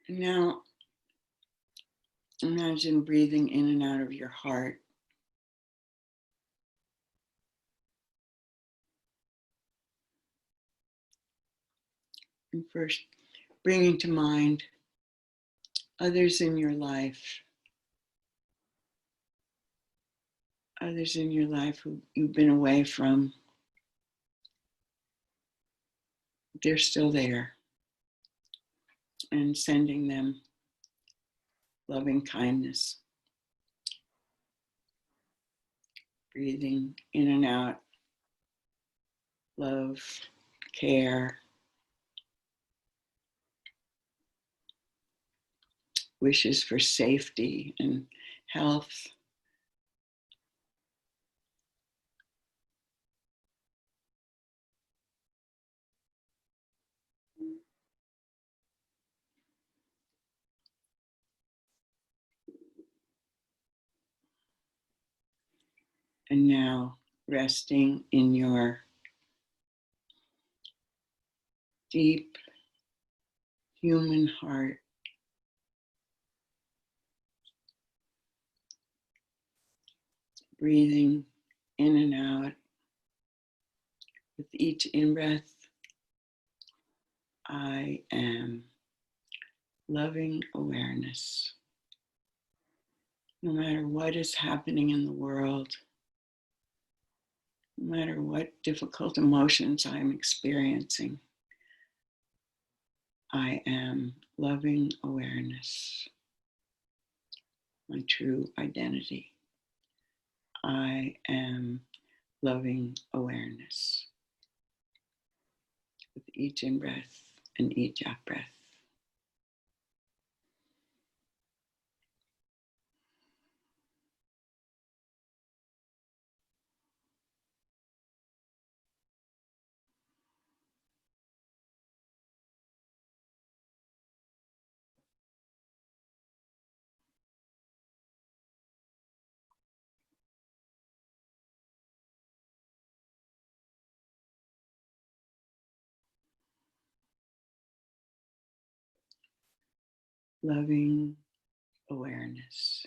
And now, imagine breathing in and out of your heart. And first, bringing to mind others in your life, who you've been away from. They're still there, and sending them loving kindness. Breathing in and out, love, care, wishes for safety and health. And now resting in your deep human heart. Breathing in and out. With each in-breath, I am loving awareness. No matter what is happening in the world, no matter what difficult emotions I'm experiencing, I am loving awareness, my true identity. I am loving awareness with each in-breath and each out-breath. Loving awareness.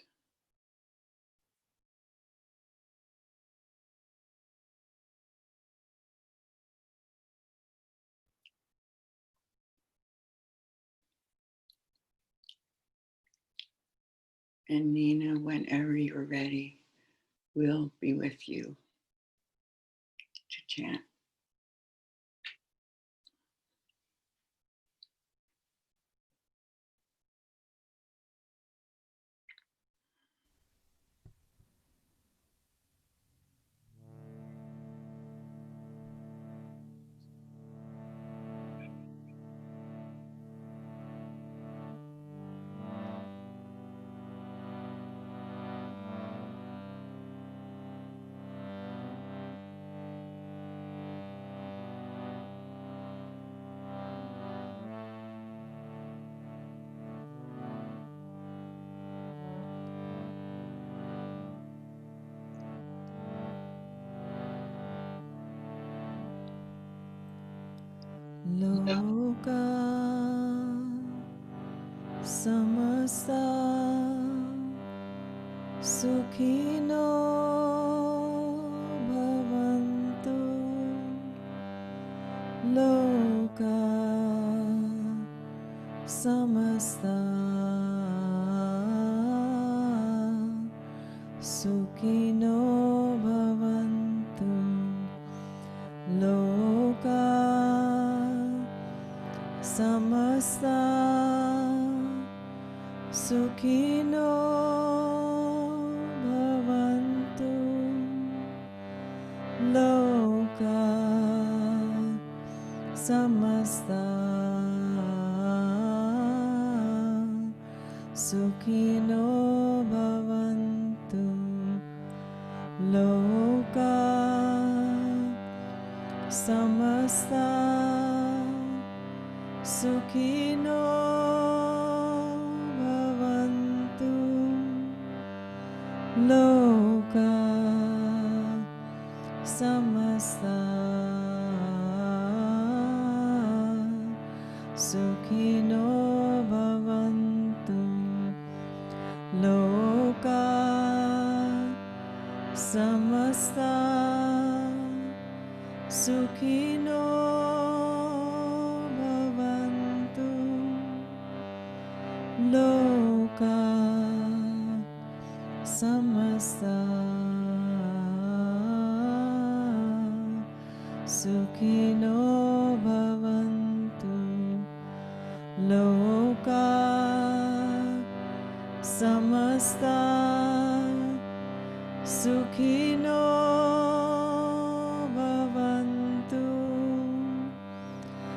And Nina, whenever you're ready, we'll be with you to chant. Loka samasta sukhino bhavantu. Loka samasta sukhino bhavantu. Loka samasta sukhino bhavantu. Loka samasta sukhino bhavantu. Loka samasta sukhino bhavantu. Loka samasta sukhino bhavantu. Loka samasta sukhino bhavantu. Loka samasta sukhino bhavantu. Loka samasta sukhino bhavantu.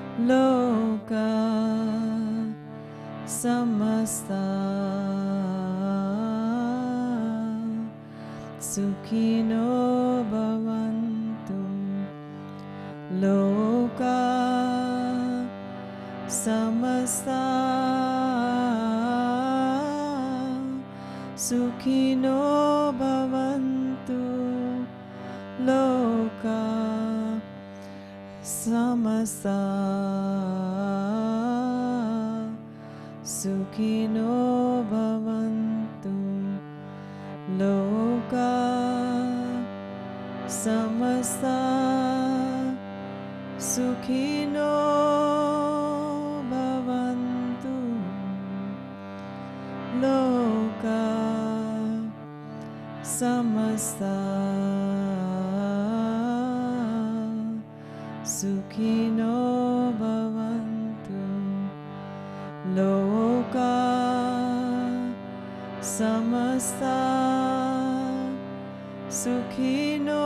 Loka samasta sukhino bhavantu. Loka samasta sukhino bhavantu. Loka samasta sukhino bhavantu. Loka samasta sukhino bhavantu. Loka samasta sukhino bhavantu. samasta sukhino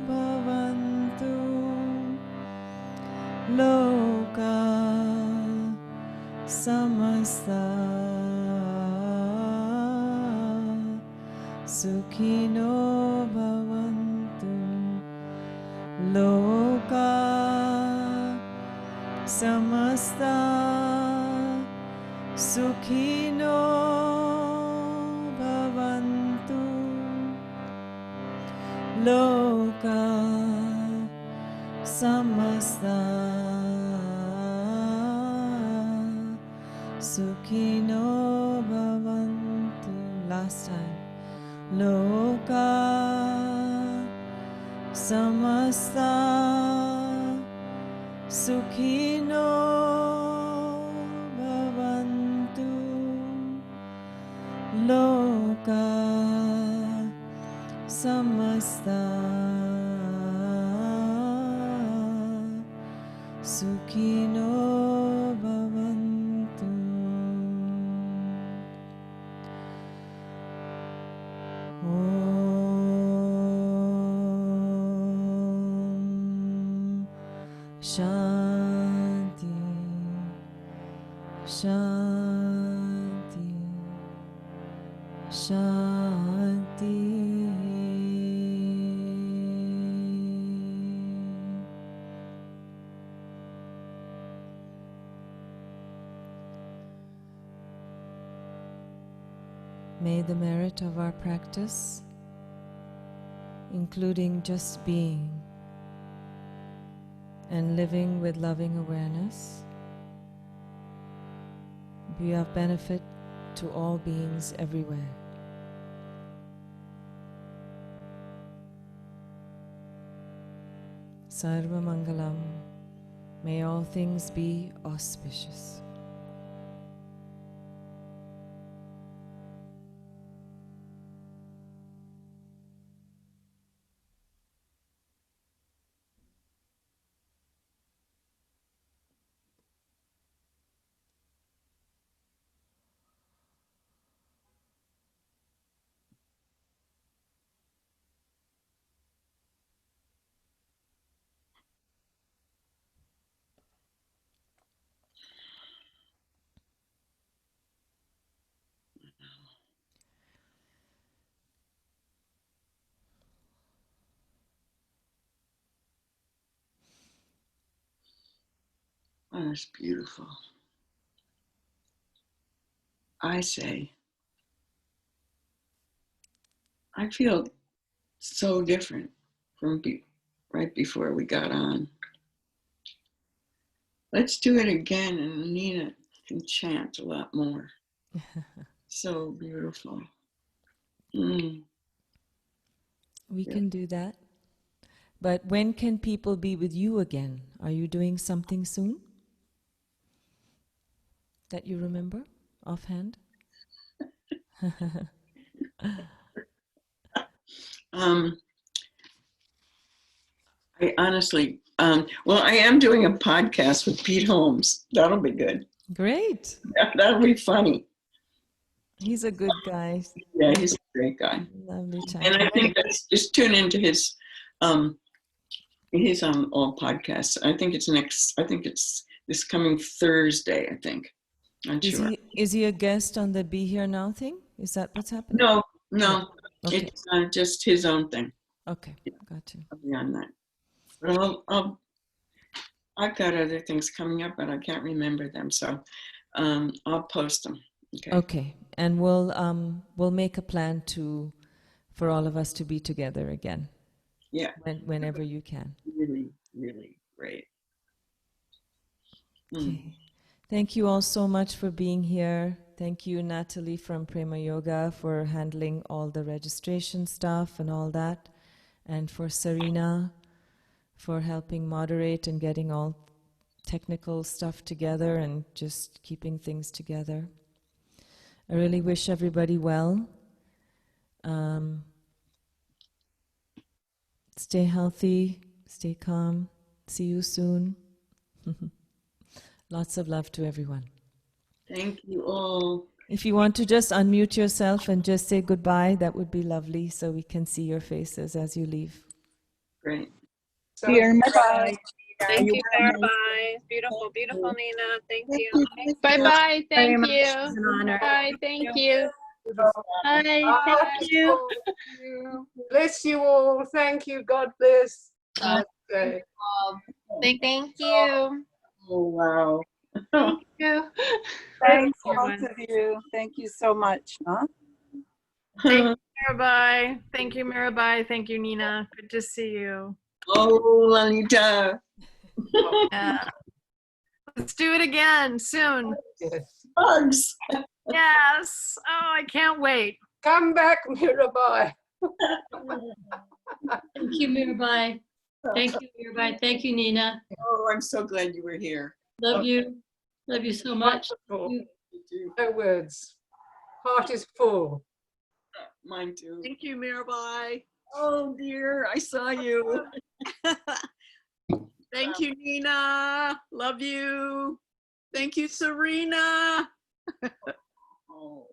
bhavantu loka samasta sukhino bhavantu loka samasta sukhino bhavantu loka samasta sukhino bhavantu. Last time. Loka samasta sukhino bhavantu loka samasta sukhino bhavantu. Om Shanti Shanti Shanti. May the merit of our practice, including just being and living with loving awareness, be of benefit to all beings everywhere. Sarva Mangalam. May all things be auspicious. Oh, that's beautiful. I say, I feel so different from right before we got on. Let's do it again, and Nina can chant a lot more. So beautiful. We can do that. But when can people be with you again? Are you doing something soon that you remember offhand? I honestly, well, I am doing a podcast with Pete Holmes. That'll be good. Great. That'll be funny. He's a good guy. Yeah, he's a great guy. Lovely chat. And I think that's just tune into his, he's on all podcasts. I think it's this coming Thursday, I think. Not sure. Is he a guest on the Be Here Now thing? Is that what's happening? No. Okay. It's just his own thing. Okay, got you. I'll be on that. But I've got other things coming up, but I can't remember them. So I'll post them. Okay. Okay, and we'll make a plan for all of us to be together again. Yeah. Whenever you can. Really, really great. Okay. Thank you all so much for being here. Thank you, Natalie from Prema Yoga, for handling all the registration stuff and all that. And for Serena for helping moderate and getting all technical stuff together and just keeping things together. I really wish everybody well. Stay healthy, stay calm. See you soon. Lots of love to everyone. Thank you all. If you want to just unmute yourself and just say goodbye, that would be lovely so we can see your faces as you leave. Great. Dear Mirabai. Thank you, Mirabai. Beautiful, beautiful, Nina. Thank you. Bye-bye. Very Thank much. you. It's an honor. Bye. Thank you. Bye. Thank you. Bless you all. Thank you. God bless. Okay. Thank you. Oh, wow. Thank you. Thanks, both of you. Thank you so much. Huh? Thank you, Mirabai. Thank you, Mirabai. Thank you, Nina. Good to see you. Oh, Lalita. Yeah. Let's do it again soon. Hugs. Yes. Oh, I can't wait. Come back, Mirabai. Thank you, Mirabai. Thank you, Mirabai. Thank you, Nina. Oh, I'm so glad you were here. Love you. Love you so much. Wonderful. No words. Heart is full. Mine too. Thank you, Mirabai. Oh dear, I saw you. Thank you, Nina. Love you. Thank you, Serena. Oh,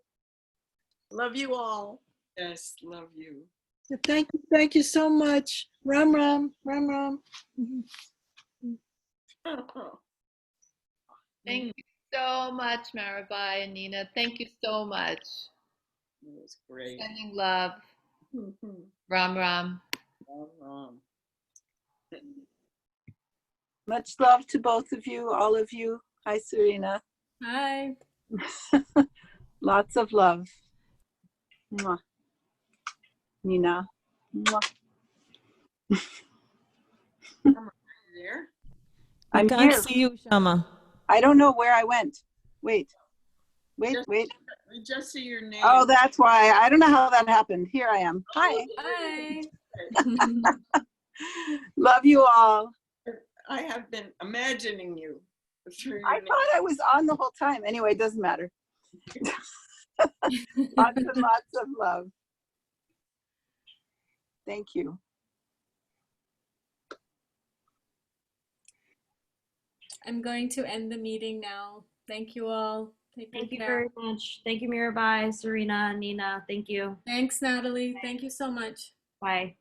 Love you all. yes, love you. Thank you so much. Ram Ram, Ram Ram. Thank you so much, Mirabai and Nina. Thank you so much. It was great. Sending love. Ram Ram. Much love to both of you, all of you. Hi, Serena. Hi. Lots of love. Mwah. Nina. Mwah. There? I I'm can't here. see you, Shama. I don't know where I went. Wait. We just see your name. Oh, that's why. I don't know how that happened. Here I am. Hi. Hi. Love you all. I have been imagining you through your I thought I was on the whole time. Anyway, it doesn't matter. Lots and lots of love. Thank you. I'm going to end the meeting now. Thank you all. Take Thank you care. very much. Thank you, Mirabai, Serena, Nina. Thank you. Thanks, Natalie. Thank you so much. Bye.